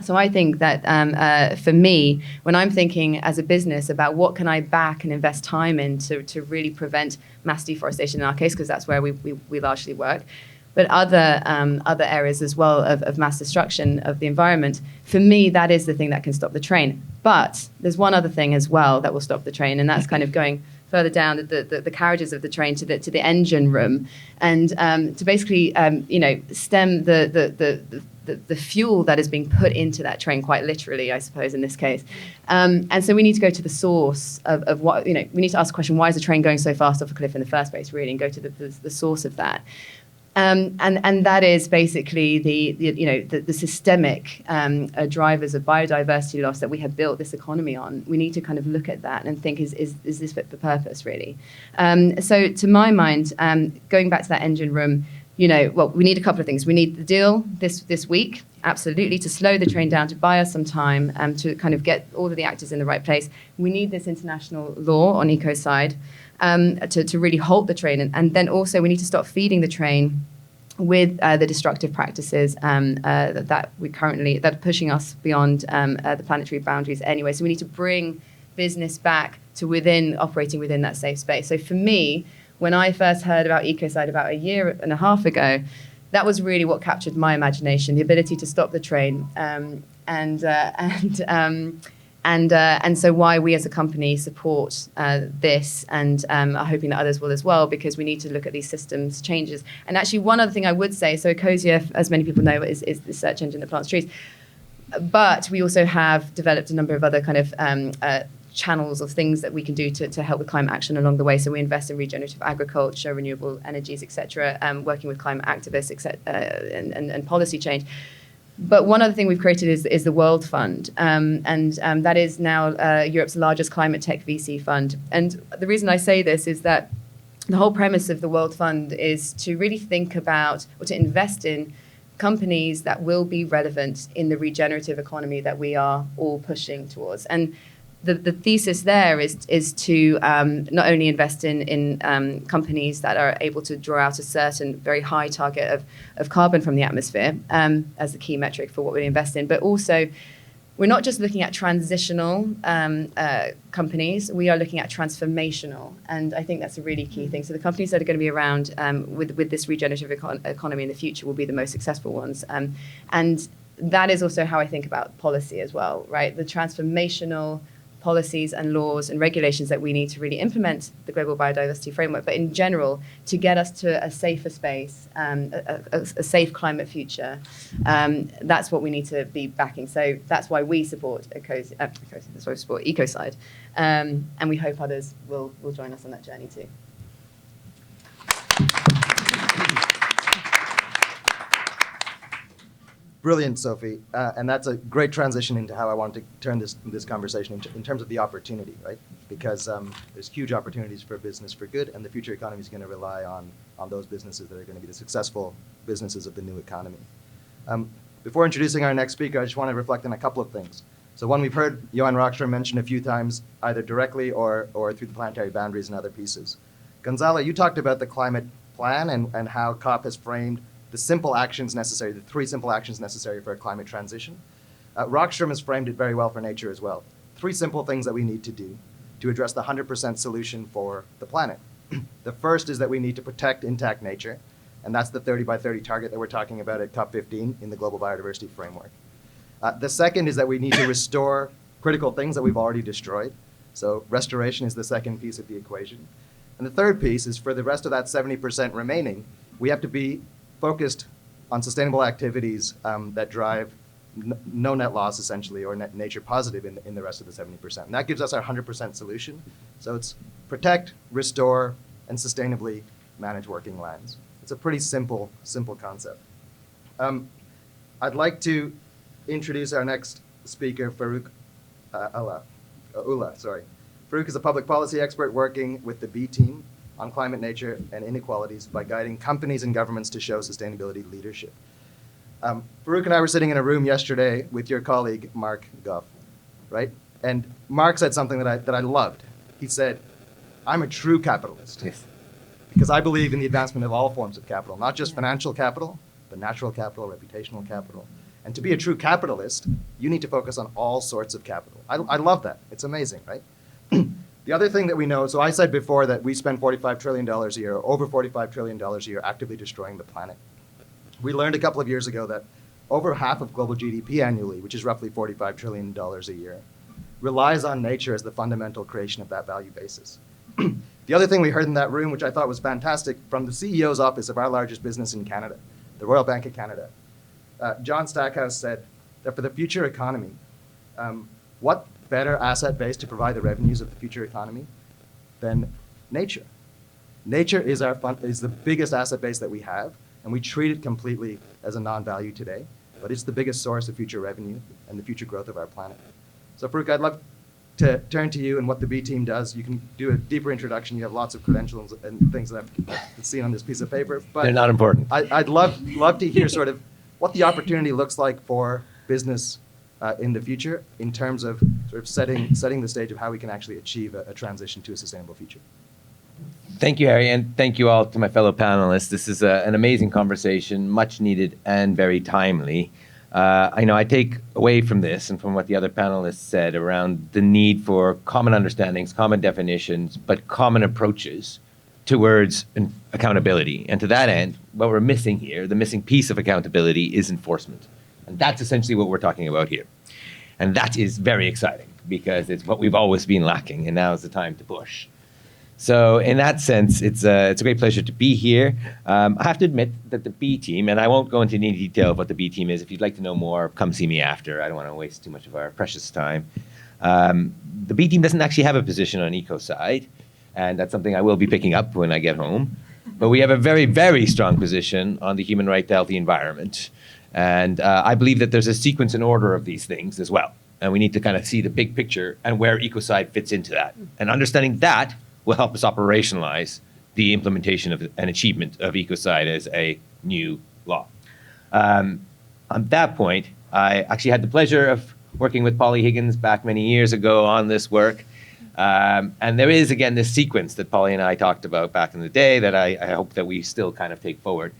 So I think that for me, when I'm thinking as a business about what can I back and invest time in to really prevent mass deforestation in our case, because that's where we largely work, but other areas as well of mass destruction of the environment, for me, that is the thing that can stop the train. But there's one other thing as well that will stop the train, and that's kind of going further down the carriages of the train to the engine room, and to basically stem the fuel that is being put into that train, quite literally, I suppose, in this case. And so we need to go to the source of what, we need to ask the question, why is the train going so fast off a cliff in the first place, really, and go to the source of that. And that is basically the systemic drivers of biodiversity loss that we have built this economy on. We need to kind of look at that and think, is this fit for purpose, really? So to my mind, going back to that engine room, we need a couple of things. We need the deal this week, absolutely, to slow the train down, to buy us some time, to kind of get all of the actors in the right place. We need this international law on Ecocide to really halt the train. And then also we need to stop feeding the train with the destructive practices that are pushing us beyond the planetary boundaries anyway. So we need to bring business back to operating within that safe space. So for me, when I first heard about Ecocide about a year and a half ago, that was really what captured my imagination: the ability to stop the train, and so why we as a company support this, and are hoping that others will as well, because we need to look at these systems changes. And actually, one other thing I would say: so Ecosia, as many people know, is the search engine that plants trees, but we also have developed a number of other kind of channels of things that we can do to help with climate action along the way. So we invest in regenerative agriculture, renewable energies, etc., working with climate activists, and policy change. But one other thing we've created is the World Fund, and that is now Europe's largest climate tech VC fund. And the reason I say this is that the whole premise of the World Fund is to really think about, or to invest in, companies that will be relevant in the regenerative economy that we are all pushing towards. And the thesis there is to not only invest in companies that are able to draw out a certain very high target of carbon from the atmosphere as the key metric for what we invest in, but also we're not just looking at transitional companies, we are looking at transformational. And I think that's a really key thing. So the companies that are going to be around with this regenerative economy in the future will be the most successful ones. And that is also how I think about policy as well, right? The transformational policies and laws and regulations that we need to really implement the global biodiversity framework, but in general, to get us to a safer space, a safe climate future. That's what we need to be backing. So that's why we support Ecocide. That's why we support Ecocide. And we hope others will join us on that journey too. Brilliant, Sophie. And that's a great transition into how I want to turn this conversation in terms of the opportunity, right? Because there's huge opportunities for business for good, and the future economy is going to rely on those businesses that are going to be the successful businesses of the new economy. Before introducing our next speaker, I just want to reflect on a couple of things. So one we've heard Johan Rockström mention a few times, either directly or through the planetary boundaries and other pieces. Gonzalo, you talked about the climate plan and how COP has framed the simple actions necessary, the 3 simple actions necessary for a climate transition. Rockström has framed it very well for nature as well. 3 simple things that we need to do to address the 100% solution for the planet. The first is that we need to protect intact nature, and that's the 30 by 30 target that we're talking about at COP15 in the Global Biodiversity Framework. The second is that we need to restore critical things that we've already destroyed. So restoration is the second piece of the equation. And the third piece is, for the rest of that 70% remaining, we have to be focused on sustainable activities that drive no net loss, essentially, or net nature positive in the rest of the 70%. And that gives us our 100% solution. So it's protect, restore, and sustainably manage working lands. It's a pretty simple concept. I'd like to introduce our next speaker, Farooq Ullah. Farooq is a public policy expert working with the B team on climate, nature, and inequalities by guiding companies and governments to show sustainability leadership. Farooq and I were sitting in a room yesterday with your colleague, Mark Goff, right? And Mark said something that I loved. He said, "I'm a true capitalist." Yes. Because I believe in the advancement of all forms of capital, not just financial capital, but natural capital, reputational capital. And to be a true capitalist, you need to focus on all sorts of capital. I love that. It's amazing, right? The other thing that we know, so I said before that we spend $45 trillion a year, over $45 trillion a year, actively destroying the planet. We learned a couple of years ago that over half of global GDP annually, which is roughly $45 trillion a year, relies on nature as the fundamental creation of that value basis. The other thing we heard in that room, which I thought was fantastic, from the CEO's office of our largest business in Canada, the Royal Bank of Canada, John Stackhouse said that for the future economy, what better asset base to provide the revenues of the future economy than nature? Nature is the biggest asset base that we have, and we treat it completely as a non-value today, but it's the biggest source of future revenue and the future growth of our planet. So Farooq, I'd love to turn to you and what the B team does. You can do a deeper introduction. You have lots of credentials and things that I've seen on this piece of paper. But They're not important. I'd love to hear sort of what the opportunity looks like for business in the future in terms of sort of setting the stage of how we can actually achieve a transition to a sustainable future. Thank you, Harry, and thank you all to my fellow panelists. This is an amazing conversation, much needed and very timely. I take away from this and from what the other panelists said around the need for common understandings, common definitions, but common approaches towards accountability. And to that end, what we're missing here, the missing piece of accountability, is enforcement. And that's essentially what we're talking about here. And that is very exciting because it's what we've always been lacking, and now is the time to push. So in that sense, it's a great pleasure to be here. I have to admit that the B team, and I won't go into any detail of what the B team is. If you'd like to know more, come see me after. I don't want to waste too much of our precious time. The B team doesn't actually have a position on Ecocide, and that's something I will be picking up when I get home. But we have a very, very strong position on the human right to healthy environment. And I believe that there's a sequence and order of these things as well. And we need to kind of see the big picture and where Ecocide fits into that. And understanding that will help us operationalize the implementation of and achievement of Ecocide as a new law. On that point, I actually had the pleasure of working with Polly Higgins back many years ago on this work. And there is, again, this sequence that Polly and I talked about back in the day that I hope that we still kind of take forward,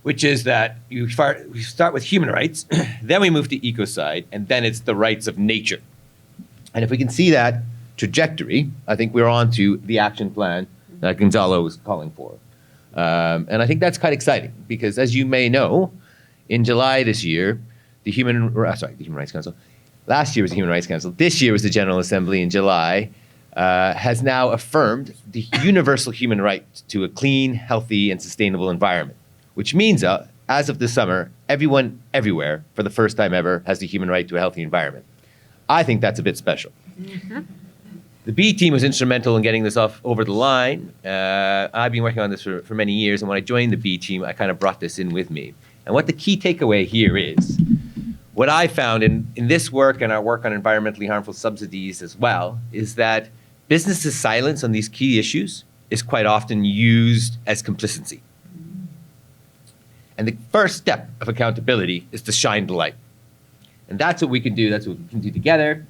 which is that we start with human rights, then we move to Ecocide, and then it's the rights of nature. And if we can see that trajectory, I think we're on to the action plan that Gonzalo was calling for. And I think that's quite exciting because, as you may know, in July this year, the Human Rights Council, last year was the Human Rights Council, this year was the General Assembly in July, has now affirmed the universal human right to a clean, healthy, and sustainable environment, which means, as of this summer, everyone, everywhere, for the first time ever, has the human right to a healthy environment. I think that's a bit special. Mm-hmm. The B team was instrumental in getting this off over the line. I've been working on this for many years, and when I joined the B team, I kind of brought this in with me. And what the key takeaway here is, what I found in this work and our work on environmentally harmful subsidies as well, is that business's silence on these key issues is quite often used as complicity. And the first step of accountability is to shine the light. And that's what we can do. That's what we can do together.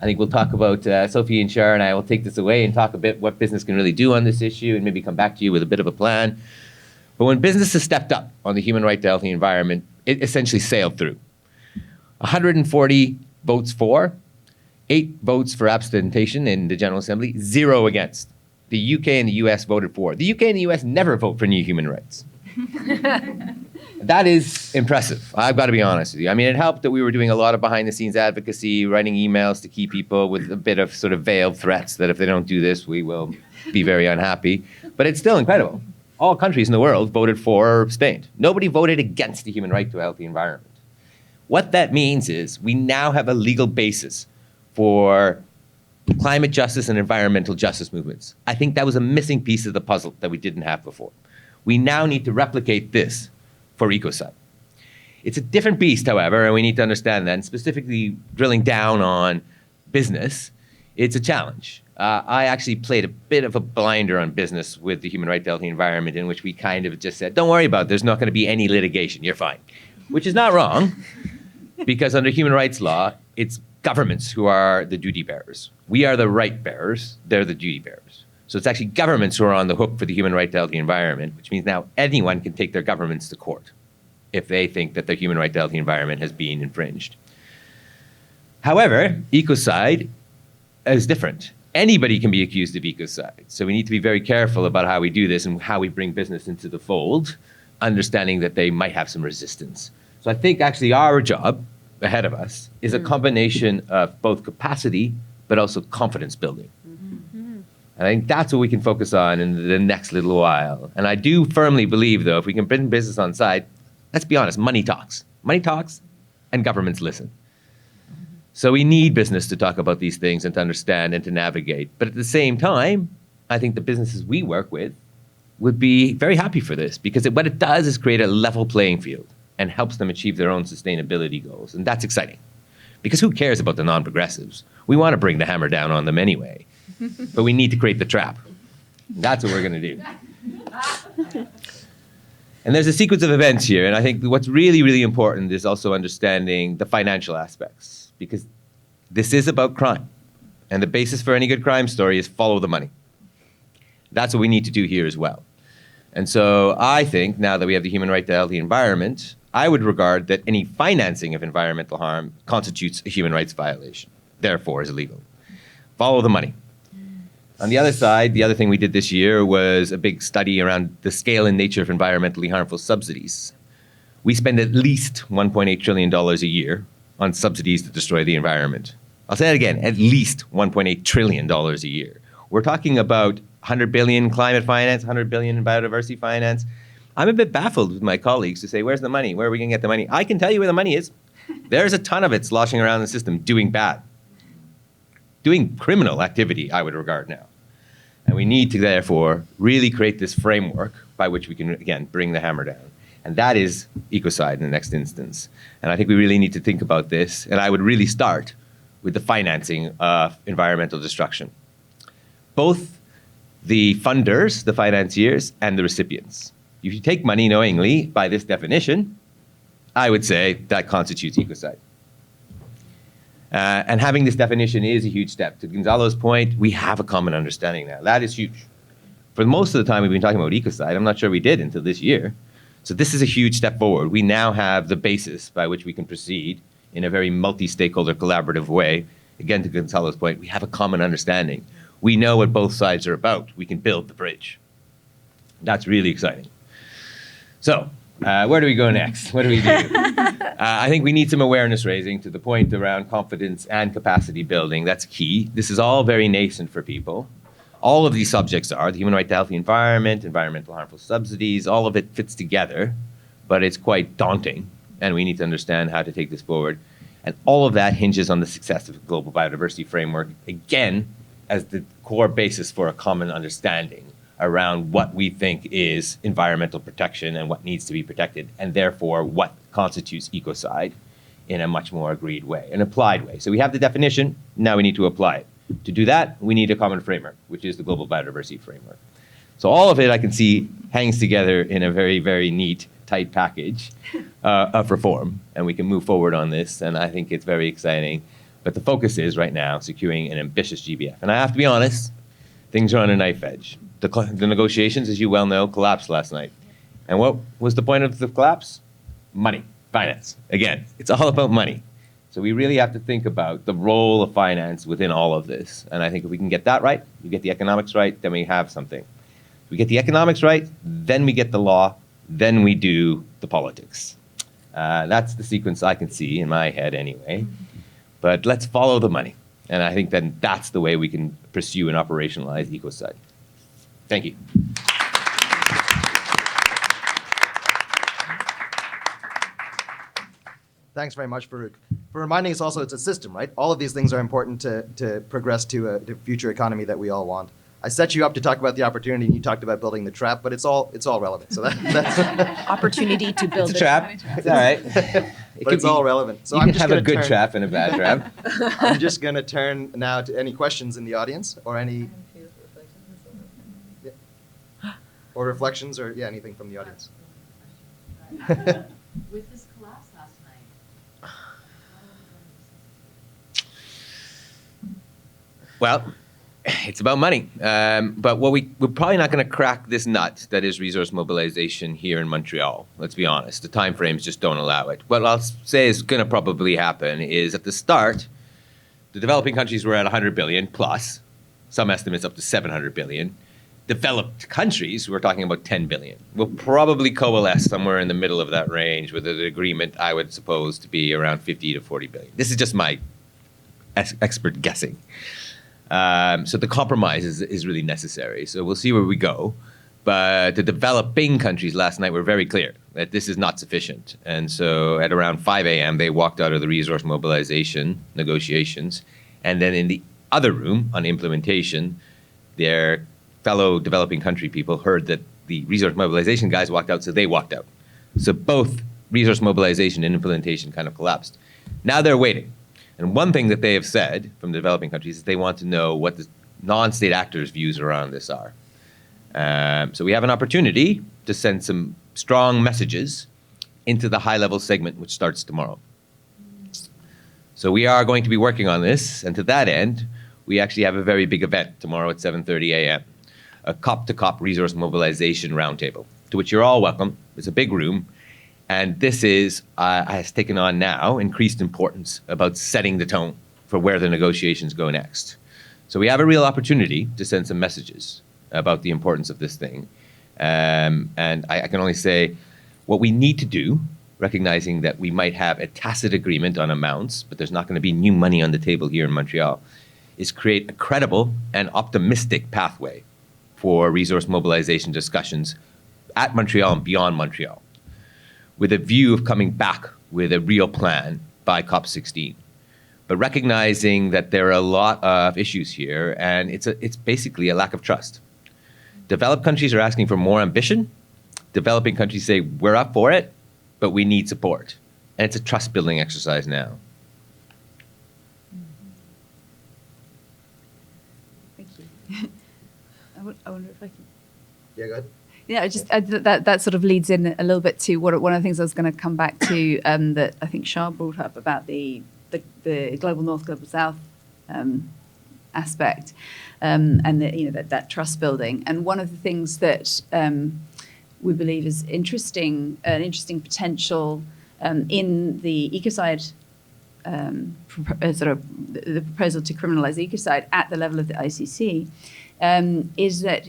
I think we'll talk about, Sophie and Shar and I will take this away and talk a bit what business can really do on this issue and maybe come back to you with a bit of a plan. But when business has stepped up on the human right to healthy environment, it essentially sailed through. 140 votes for, 8 votes for abstention in the General Assembly, 0 against. The UK and the US voted for. The UK and the US never vote for new human rights. That is impressive. I've got to be honest with you. I mean, it helped that we were doing a lot of behind-the-scenes advocacy, writing emails to key people with a bit of sort of veiled threats that if they don't do this, we will be very unhappy. But it's still incredible. All countries in the world voted for or abstained. Nobody voted against the human right to a healthy environment. What that means is we now have a legal basis for climate justice and environmental justice movements. I think that was a missing piece of the puzzle that we didn't have before. We now need to replicate this for Ecocide. It's a different beast, however, and we need to understand that. And specifically drilling down on business, it's a challenge. I actually played a bit of a blinder on business with the human right to healthy environment, in which we kind of just said, don't worry about it, there's not going to be any litigation, you're fine. Which is not wrong, because under human rights law, it's governments who are the duty bearers. We are the right bearers, they're the duty bearers. So it's actually governments who are on the hook for the human right to healthy environment, which means now anyone can take their governments to court if they think that their human right to healthy environment has been infringed. However, Ecocide is different. Anybody can be accused of Ecocide. So we need to be very careful about how we do this and how we bring business into the fold, understanding that they might have some resistance. So I think actually our job ahead of us is a combination of both capacity but also confidence building. I think that's what we can focus on in the next little while. And I do firmly believe, though, if we can bring business on side, let's be honest, money talks. Money talks and governments listen. So we need business to talk about these things and to understand and to navigate. But at the same time, I think the businesses we work with would be very happy for this, because what it does is create a level playing field and helps them achieve their own sustainability goals. And that's exciting, because who cares about the non-progressives? We want to bring the hammer down on them anyway. But we need to create the trap. That's what we're going to do. And there's a sequence of events here. And I think what's really, really important is also understanding the financial aspects, because this is about crime. And the basis for any good crime story is follow the money. That's what we need to do here as well. And so I think now that we have the human right to a healthy environment, I would regard that any financing of environmental harm constitutes a human rights violation, therefore is illegal. Follow the money. On the other side, the other thing we did this year was a big study around the scale and nature of environmentally harmful subsidies. We spend at least $1.8 trillion a year on subsidies that destroy the environment. I'll say it again, at least $1.8 trillion a year. We're talking about 100 billion climate finance, 100 billion in biodiversity finance. I'm a bit baffled with my colleagues to say, where's the money? Where are we going to get the money? I can tell you where the money is. There's a ton of it sloshing around the system doing bad. Doing criminal activity, I would regard now. And we need to, therefore, really create this framework by which we can, again, bring the hammer down. And that is ecocide in the next instance. And I think we really need to think about this. And I would really start with the financing of environmental destruction. Both the funders, the financiers, and the recipients. If you take money knowingly, by this definition, I would say that constitutes ecocide. And having this definition is a huge step. To Gonzalo's point, we have a common understanding now. That is huge. For most of the time we've been talking about ecocide, I'm not sure we did until this year. So this is a huge step forward. We now have the basis by which we can proceed in a very multi-stakeholder collaborative way. Again, to Gonzalo's point, we have a common understanding. We know what both sides are about. We can build the bridge. That's really exciting. So, where do we go next? What do we do? I think we need some awareness raising to the point around confidence and capacity building. That's key. This is all very nascent for people. All of these subjects are the human right to healthy environment, environmental harmful subsidies, all of it fits together, but it's quite daunting, and we need to understand how to take this forward. And all of that hinges on the success of the global biodiversity framework, again, as the core basis for a common understanding around what we think is environmental protection and what needs to be protected, and therefore what constitutes ecocide in a much more agreed way, an applied way. So we have the definition, now we need to apply it. To do that, we need a common framework, which is the global biodiversity framework. So all of it I can see hangs together in a very, very neat, tight package of reform, and we can move forward on this, and I think it's very exciting. But the focus is right now securing an ambitious GBF. And I have to be honest, things are on a knife edge. The negotiations, as you well know, collapsed last night. And what was the point of the collapse? Money, finance. Again, it's all about money. So we really have to think about the role of finance within all of this. And I think if we can get that right, we get the economics right, then we have something. If we get the economics right, then we get the law, then we do the politics. That's the sequence I can see in my head anyway. But let's follow the money. And I think then that's the way we can pursue and operationalize ecocide. Thank you. Thanks very much, Farooq, for reminding us also it's a system, right? All of these things are important to progress to a future economy that we all want. I set you up to talk about the opportunity, and you talked about building the trap, but it's all relevant. So that's Opportunity to build It's a trap. It's all right. but it's all relevant. So You I'm can just have a gonna good turn- trap and a bad trap. I'm just going to turn now to any questions in the audience or any or reflections or anything from the audience. With this collapse last night. Well, it's about money. But we're probably not going to crack this nut that is resource mobilization here in Montreal. Let's be honest. The timeframes just don't allow it. What I'll say is going to probably happen is at the start, the developing countries were at 100 billion plus, some estimates up to 700 billion. Developed countries, we're talking about 10 billion. We'll probably coalesce somewhere in the middle of that range with an agreement I would suppose to be around 50 to 40 billion. This is just my expert guessing. So the compromise is really necessary. So we'll see where we go. But the developing countries last night were very clear that this is not sufficient. And so at around 5 a.m., they walked out of the resource mobilization negotiations. And then in the other room on implementation, their fellow developing country people heard that the resource mobilization guys walked out, so they walked out. So both resource mobilization and implementation kind of collapsed. Now they're waiting. And one thing that they have said from the developing countries is they want to know what the non-state actors' views around this are. So we have an opportunity to send some strong messages into the high-level segment, which starts tomorrow. So we are going to be working on this, and to that end, we actually have a very big event tomorrow at 7:30 a.m. a COP-to-COP resource mobilization roundtable, to which you're all welcome. It's a big room. And this has taken on now increased importance about setting the tone for where the negotiations go next. So we have a real opportunity to send some messages about the importance of this thing. And I can only say what we need to do, recognizing that we might have a tacit agreement on amounts, but there's not going to be new money on the table here in Montreal, is create a credible and optimistic pathway for resource mobilization discussions at Montreal and beyond Montreal, with a view of coming back with a real plan by COP16. But recognizing that there are a lot of issues here, and it's basically a lack of trust. Developed countries are asking for more ambition. Developing countries say, we're up for it, but we need support. And it's a trust-building exercise now. Thank you. I wonder if I can... Yeah, go ahead. Yeah, that sort of leads in a little bit to one of the things I was going to come back to that I think Shah brought up about the global north, global south aspect, and that trust building. And one of the things that we believe is an interesting potential in the Ecocide sort of the proposal to criminalize Ecocide at the level of the ICC is that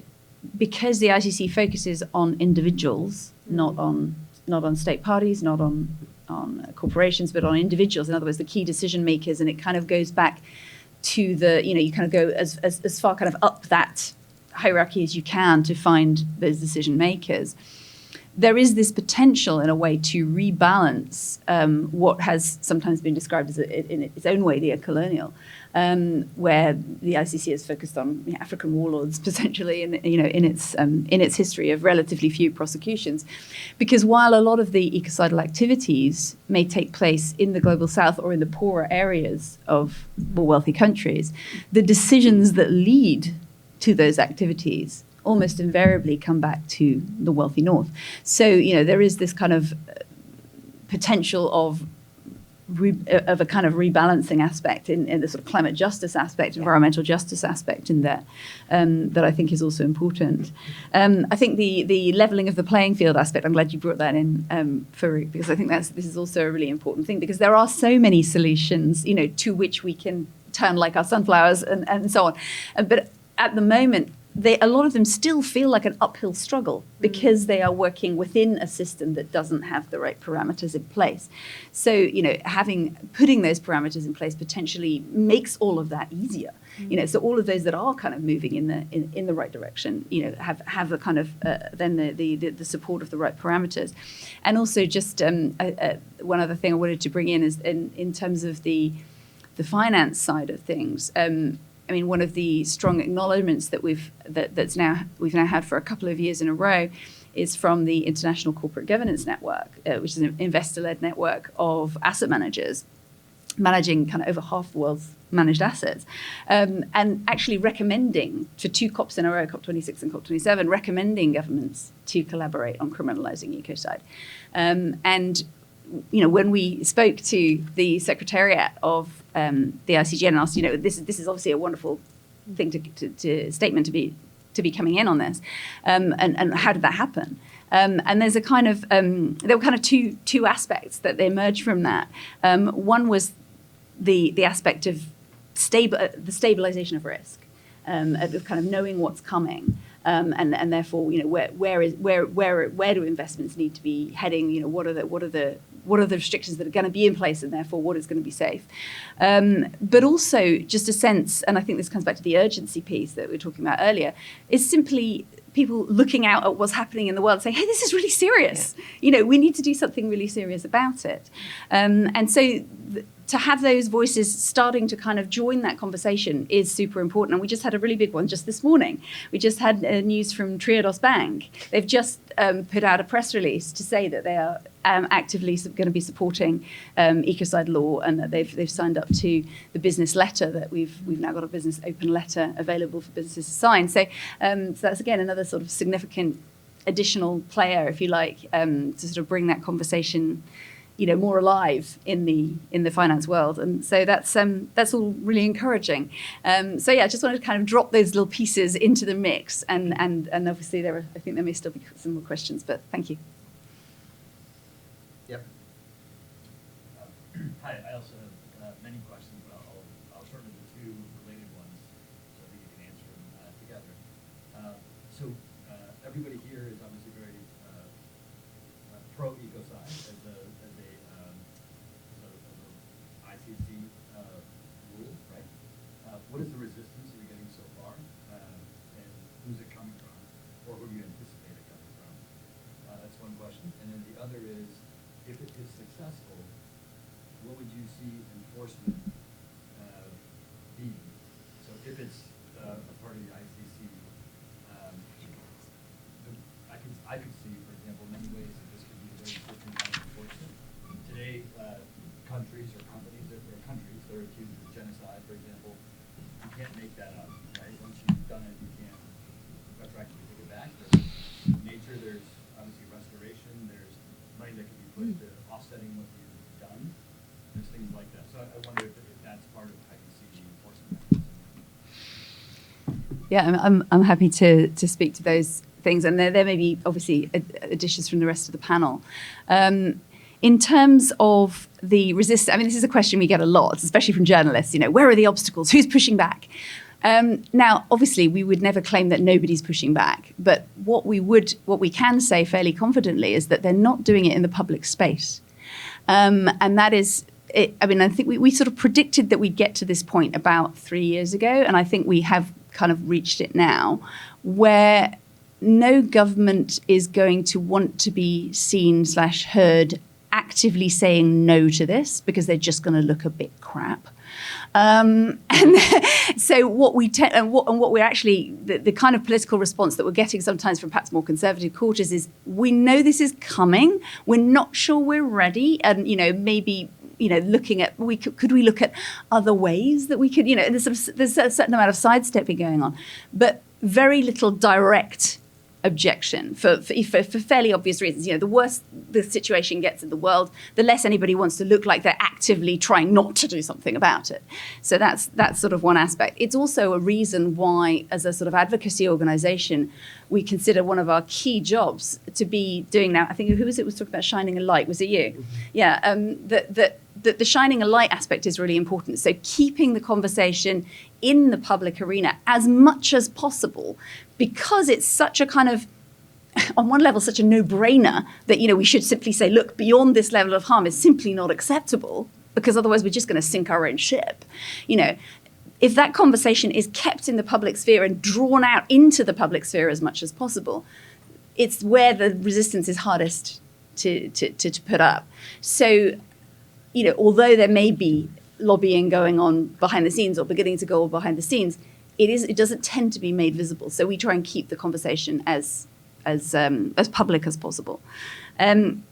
because the ICC focuses on individuals, not on state parties, not on corporations, but on individuals. In other words, the key decision makers, and it kind of goes back to you kind of go as far kind of up that hierarchy as you can to find those decision makers. There is this potential, in a way, to rebalance what has sometimes been described as, in its own way, neo-colonial, where the ICC is focused on African warlords, potentially, in its history of relatively few prosecutions. Because while a lot of the ecocidal activities may take place in the global south or in the poorer areas of more wealthy countries, the decisions that lead to those activities almost invariably come back to the wealthy north. So, there is this kind of potential of a kind of rebalancing aspect in the sort of climate justice aspect, environmental justice aspect in there, that I think is also important. I think the leveling of the playing field aspect, I'm glad you brought that in, Farooq, because I think this is also a really important thing, because there are so many solutions, to which we can turn, like our sunflowers and so on. But at the moment, a lot of them still feel like an uphill struggle because they are working within a system that doesn't have the right parameters in place. So, putting those parameters in place potentially makes all of that easier. So all of those that are kind of moving in the right direction, have the kind of then the support of the right parameters. And also just one other thing I wanted to bring in is in terms of the finance side of things. One of the strong acknowledgements that we've now had for a couple of years in a row is from the International Corporate Governance Network, which is an investor-led network of asset managers managing kind of over half the world's managed assets, and actually recommending for 2 COPs in a row, COP26 and COP27, recommending governments to collaborate on criminalizing ecocide. When we spoke to the Secretariat of the ICG and asked, this is obviously a wonderful thing statement to be coming in on this, and how did that happen? And there's a kind of there were kind of two aspects that emerged from that. One was the aspect of the stabilization of risk, of kind of knowing what's coming. And therefore, where do investments need to be heading? What are the restrictions that are going to be in place, and therefore what is going to be safe? But also just a sense, and I think this comes back to the urgency piece that we were talking about earlier, is simply people looking out at what's happening in the world, saying, "Hey, this is really serious. We need to do something really serious about it." And so to have those voices starting to kind of join that conversation is super important. And we just had a really big one just this morning. We just had news from Triodos Bank. They've just put out a press release to say that they are actively going to be supporting ecocide law, and that they've signed up to the business letter that we've now got a business open letter available for businesses to sign. So that's, again, another sort of significant additional player, if you like, to sort of bring that conversation more alive in the finance world, and so that's all really encouraging. So yeah, I just wanted to kind of drop those little pieces into the mix, and obviously I think there may still be some more questions, but thank you. Yep. Hi, I also have many questions, but I'll shorten it to two related ones so that you can answer them together. So everybody here is obviously very pro Ecocide as a ICC rule, right? What is the resistance you're getting so far, and who's it coming from, or who do you anticipate it coming from? That's one question. And then the other is, if it is successful, what would you see enforcement being? So if it's a part of the ICC, I could see, for example, many ways that this could be a very different kind of enforcement. Today, countries or companies, there are countries that are accused of genocide, for example. You can't make that up, right? Once you've done it, you can't retroactively take it back. There's nature, there's obviously restoration, there's money that can be put to offsetting what you've done. There's things like that. So I wonder if that's part of how you see the enforcement mechanism. Yeah, I'm happy to speak to those things, and there may be obviously additions from the rest of the panel. In terms of the resistance, I mean, this is a question we get a lot, especially from journalists. Where are the obstacles? Who's pushing back? Now, obviously, we would never claim that nobody's pushing back, but what we can say fairly confidently is that they're not doing it in the public space, and that is. I think we sort of predicted that we'd get to this point about 3 years ago, and I think we have kind of reached it now, where no government is going to want to be seen / heard actively saying no to this, because they're just going to look a bit crap. And so what we're actually, the kind of political response that we're getting sometimes from perhaps more conservative quarters is, we know this is coming, we're not sure we're ready, and maybe looking at, could we look at other ways that we could, and there's a certain amount of sidestepping going on, but very little direct objection for fairly obvious reasons. The worse the situation gets in the world, the less anybody wants to look like they're actively trying not to do something about it. So that's sort of one aspect. It's also a reason why, as a sort of advocacy organization, we consider one of our key jobs to be doing now. I think, who was it was talking about shining a light? Was it you? Mm-hmm. Yeah. The shining a light aspect is really important. So keeping the conversation in the public arena as much as possible, because it's such a kind of, on one level, such a no-brainer that, we should simply say, look, beyond this level of harm is simply not acceptable, because otherwise we're just going to sink our own ship. If that conversation is kept in the public sphere and drawn out into the public sphere as much as possible, it's where the resistance is hardest to put up. So, although there may be lobbying going on behind the scenes, or beginning to go on behind the scenes, it doesn't tend to be made visible. So we try and keep the conversation as public as possible. And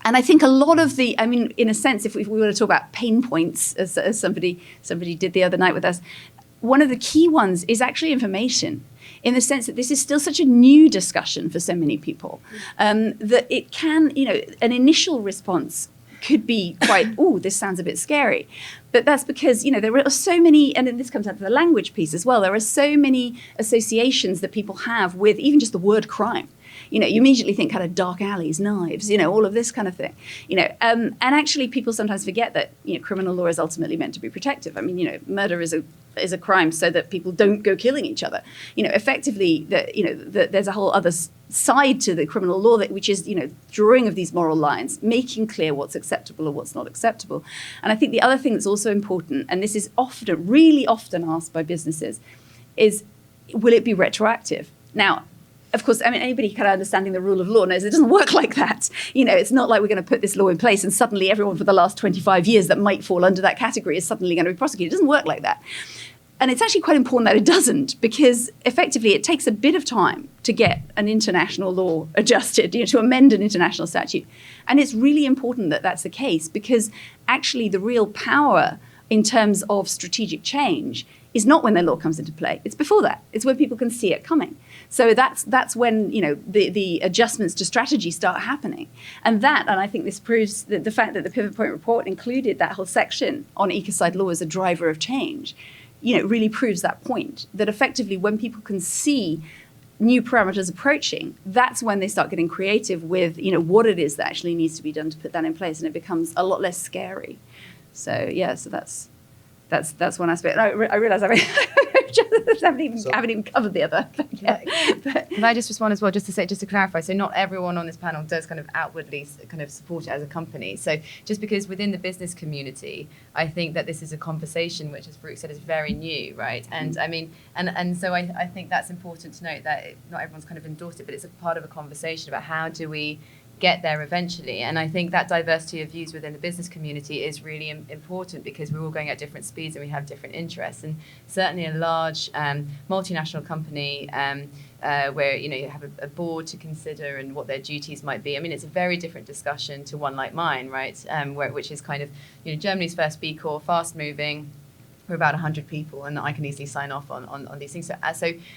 I think a lot of in a sense, if we were to talk about pain points, as somebody did the other night with us, one of the key ones is actually information, in the sense that this is still such a new discussion for so many people, that it can, an initial response could be quite, this sounds a bit scary. But that's because, there are so many, and then this comes out to the language piece as well, there are so many associations that people have with even just the word crime. You immediately think kind of dark alleys, knives, all of this kind of thing. And actually people sometimes forget that, criminal law is ultimately meant to be protective. Murder is a crime so that people don't go killing each other. Effectively, there's a whole other side to the criminal law, which is, drawing of these moral lines, making clear what's acceptable or what's not acceptable. And I think the other thing that's also important, and this is really often asked by businesses, is, will it be retroactive? Now, of course, anybody kind of understanding the rule of law knows it doesn't work like that. It's not like we're going to put this law in place and suddenly everyone for the last 25 years that might fall under that category is suddenly going to be prosecuted. It doesn't work like that. And it's actually quite important that it doesn't, because effectively it takes a bit of time to get an international law adjusted, to amend an international statute. And it's really important that that's the case, because actually the real power in terms of strategic change is not when their law comes into play. It's before that. It's when people can see it coming. So that's when the adjustments to strategy start happening. And I think this proves that the fact that the Pivot Point report included that whole section on ecocide law as a driver of change, really proves that point, that effectively when people can see new parameters approaching, that's when they start getting creative with what it is that actually needs to be done to put that in place, and it becomes a lot less scary. So that's one aspect. I realize I haven't even covered the other. But Can I just respond as well, just to clarify? So not everyone on this panel does kind of outwardly kind of support it as a company. So just because within the business community, I think that this is a conversation which, as Farooq said, is very new, right? And I mean, and so I think that's important to note that not everyone's kind of endorsed it, but it's a part of a conversation about how do we get there eventually. And I think that diversity of views within the business community is really important, because we're all going at different speeds and we have different interests. And certainly a large multinational company where you have a board to consider and what their duties might be. I mean, it's a very different discussion to one like mine, right? Which is kind of Germany's first B Corp, fast moving. We're about 100 people, and I can easily sign off on these things.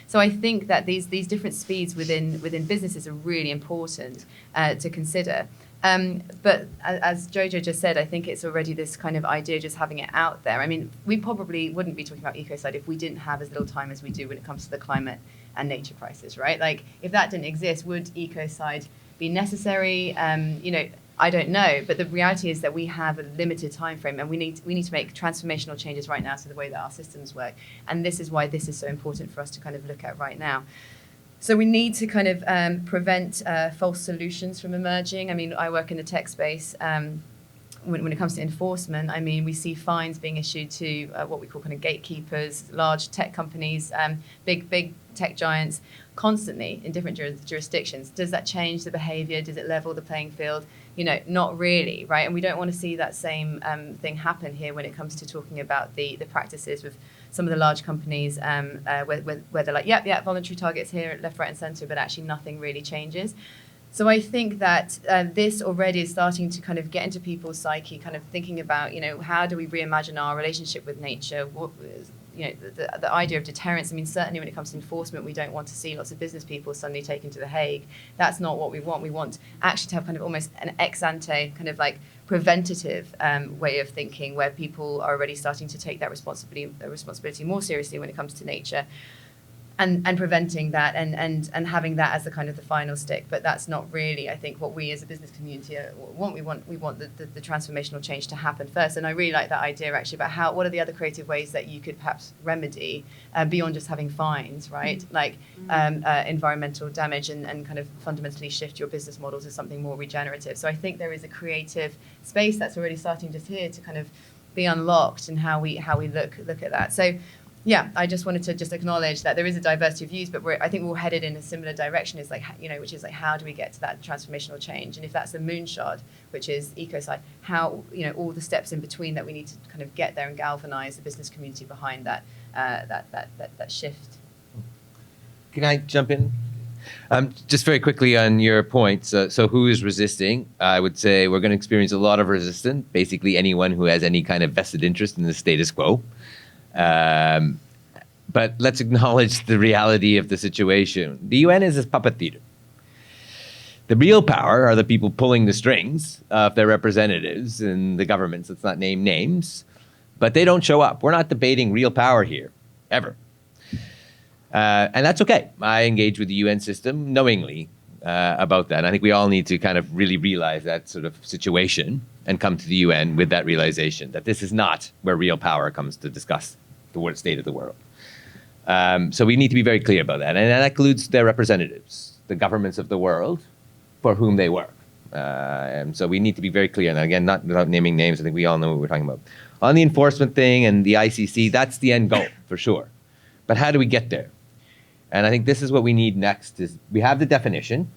So I think that these different speeds within businesses are really important to consider. But as Jojo just said, I think it's already this kind of idea just having it out there. I mean, we probably wouldn't be talking about Ecocide if we didn't have as little time as we do when it comes to the climate and nature crisis, right? Like, if that didn't exist, would Ecocide be necessary? I don't know, but the reality is that we have a limited time frame, and we need to make transformational changes right now to the way that our systems work. And this is why this is so important for us to kind of look at right now. So we need to kind of prevent false solutions from emerging. I mean, I work in the tech space. When it comes to enforcement, I mean, we see fines being issued to what we call kind of gatekeepers, large tech companies, big tech giants, constantly in different jurisdictions. Does that change the behavior? Does it level the playing field? Not really, right? And we don't want to see that same thing happen here when it comes to talking about the practices with some of the large companies where they're like, yep, voluntary targets here, left, right, and centre, but actually nothing really changes. So I think that this already is starting to kind of get into people's psyche, kind of thinking about, how do we reimagine our relationship with nature? The idea of deterrence. I mean, certainly when it comes to enforcement, we don't want to see lots of business people suddenly taken to The Hague. That's not what we want. We want actually to have kind of almost an ex ante, kind of like preventative way of thinking, where people are already starting to take that responsibility more seriously when it comes to nature. And preventing that and having that as the kind of the final stick. But that's not really, I think, what we as a business community want. We want the transformational change to happen first. And I really like that idea actually about what are the other creative ways that you could perhaps remedy beyond just having fines, right? Like environmental damage and kind of fundamentally shift your business model to something more regenerative. So I think there is a creative space that's already starting just here to kind of be unlocked in how we look at that. So yeah, I just wanted to just acknowledge that there is a diversity of views, but I think we're headed in a similar direction. Is like, which is like, how do we get to that transformational change? And if that's the moonshot, which is Ecocide, how all the steps in between that we need to kind of get there and galvanize the business community behind that shift. Can I jump in? Just very quickly on your point. So who is resisting? I would say we're going to experience a lot of resistance. Basically, anyone who has any kind of vested interest in the status quo. But let's acknowledge the reality of the situation. The UN is a puppet theater. The real power are the people pulling the strings of their representatives in the governments. Let's not name names, but they don't show up. We're not debating real power here, ever. And that's okay. I engage with the UN system knowingly about that. And I think we all need to kind of really realize that sort of situation and come to the UN with that realization that this is not where real power comes to discuss the state of the world. So we need to be very clear about that. And that includes their representatives, the governments of the world for whom they work. And so we need to be very clear. And again, not without naming names, I think we all know what we're talking about. On the enforcement thing and the ICC, that's the end goal for sure. But how do we get there? And I think this is what we need next is we have the definition.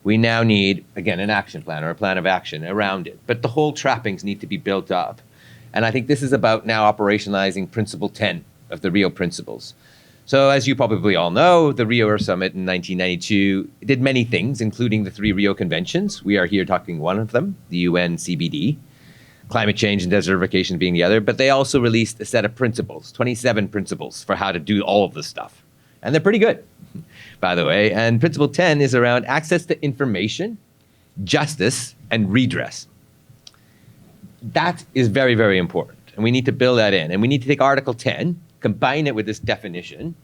We now need, again, an action plan or a plan of action around it. But the whole trappings need to be built up. And I think this is about now operationalizing Principle 10 of the Rio Principles. So as you probably all know, the Rio Summit in 1992 did many things, including the 3 Rio Conventions. We are here talking one of them, the UN CBD. climate change and desertification being the other. But they also released a set of principles, 27 principles for how to do all of this stuff. And they're pretty good, by the way. And principle 10 is around access to information, justice, and redress. That is very, very important. And we need to build that in. And we need to take Article 10, combine it with this definition,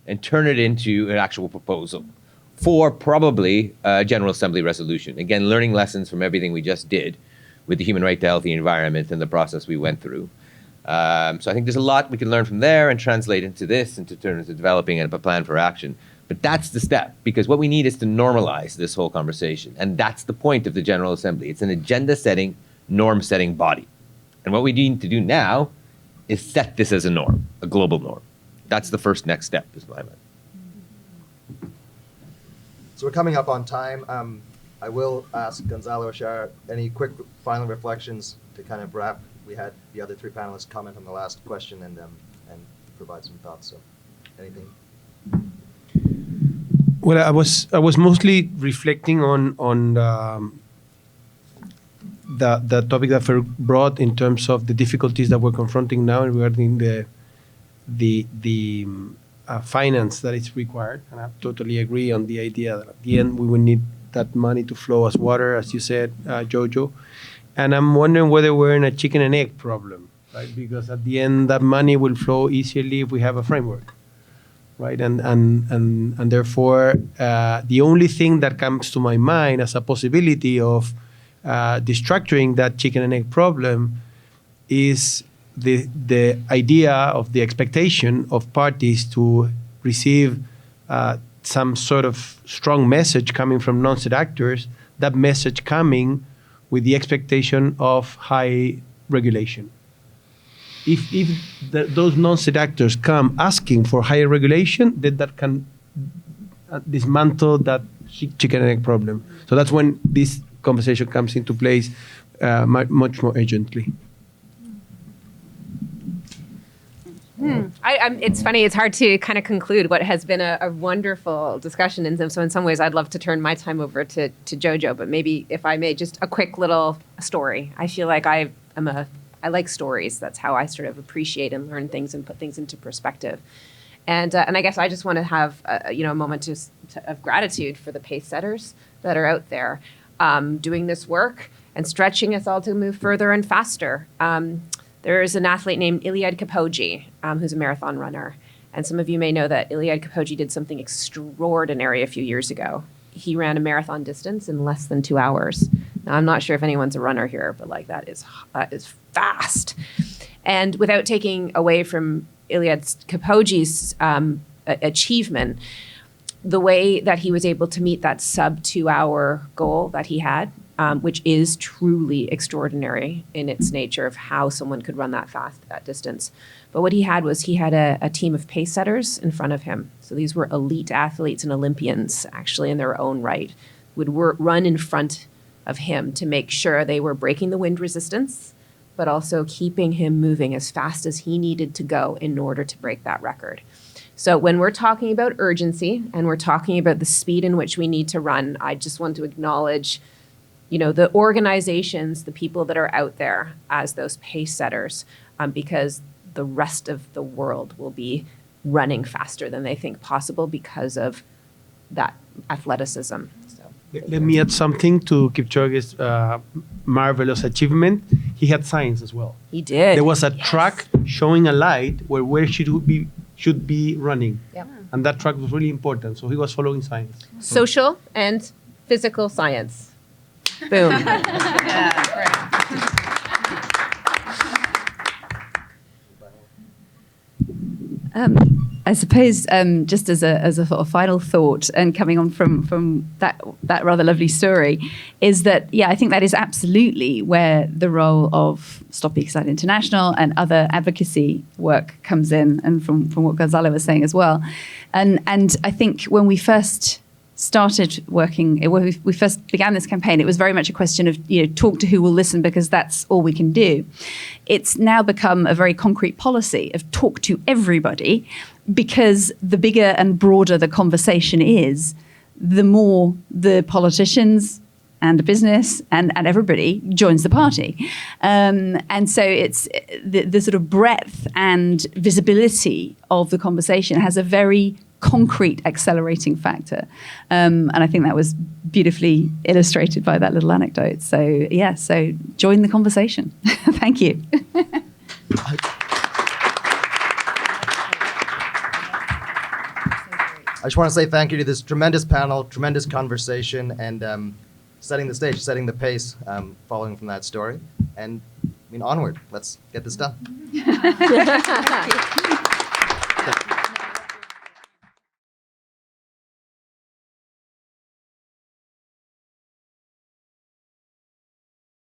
and turn it into an actual proposal for probably a General Assembly resolution. Again, learning lessons from everything we just did with the human right to healthy environment and the process we went through. So I think there's a lot we can learn from there and translate into this and to turn into developing a plan for action. But that's the step, because what we need is to normalize this whole conversation. And that's the point of the General Assembly. It's an agenda-setting, norm-setting body. And what we need to do now is set this as a norm, a global norm. That's the first next step, is my mind. So we're coming up on time. I will ask Gonzalo Shar any quick final reflections to kind of wrap. We had the other three panelists comment on the last question and provide some thoughts. So, anything? Well, I was mostly reflecting on the topic that Farooq brought in terms of the difficulties that we're confronting now regarding the finance that is required. And I totally agree on the idea that at the end we will need that money to flow as water, as you said, Jojo. And I'm wondering whether we're in a chicken and egg problem, right? Because at the end that money will flow easily if we have a framework, right? And therefore the only thing that comes to my mind as a possibility of destructuring that chicken and egg problem is the idea of the expectation of parties to receive some sort of strong message coming from non-state actors, that message coming with the expectation of high regulation. If those non-state actors come asking for higher regulation, then that can dismantle that chicken and egg problem. So that's when this conversation comes into place much more urgently. It's funny, it's hard to kind of conclude what has been a wonderful discussion. And so in some ways, I'd love to turn my time over to Jojo, but maybe if I may, just a quick little story. I feel like I like stories. That's how I sort of appreciate and learn things and put things into perspective. And I guess I just want to have a moment of gratitude for the pace setters that are out there doing this work and stretching us all to move further and faster. There's an athlete named Iliad Kapoji, who's a marathon runner. And some of you may know that Iliad Kapoji did something extraordinary a few years ago. He ran a marathon distance in less than 2 hours. Now, I'm not sure if anyone's a runner here, but that is fast. And without taking away from Iliad Kapoji's achievement, the way that he was able to meet that sub 2 hour goal that he had, which is truly extraordinary in its nature of how someone could run that fast, that distance. But what he had was a team of pace setters in front of him. So these were elite athletes and Olympians, actually in their own right, would run in front of him to make sure they were breaking the wind resistance, but also keeping him moving as fast as he needed to go in order to break that record. So when we're talking about urgency and we're talking about the speed in which we need to run, I just want to acknowledge the organizations, the people that are out there as those pace setters, because the rest of the world will be running faster than they think possible because of that athleticism. So, let me add something to Kipchoge's marvelous achievement. He had signs as well. He did. There was a track showing a light where should be running. Yep. And that track was really important. So he was following signs. Social and physical science. Boom. I suppose just as a sort of final thought and coming on from that rather lovely story is that, I think that is absolutely where the role of Stop Ecocide International and other advocacy work comes in, and from what Gonzalo was saying as well. And I think when we first started working, when we first began this campaign, it was very much a question of, talk to who will listen, because that's all we can do. It's now become a very concrete policy of talk to everybody, because the bigger and broader the conversation is, the more the politicians and a business and everybody joins the party. And so it's the sort of breadth and visibility of the conversation has a very concrete accelerating factor. And I think that was beautifully illustrated by that little anecdote. So yeah, so join the conversation. Thank you. I just want to say thank you to this tremendous panel, tremendous conversation, and setting the stage, setting the pace, following from that story. And I mean, onward. Let's get this done. Thank you.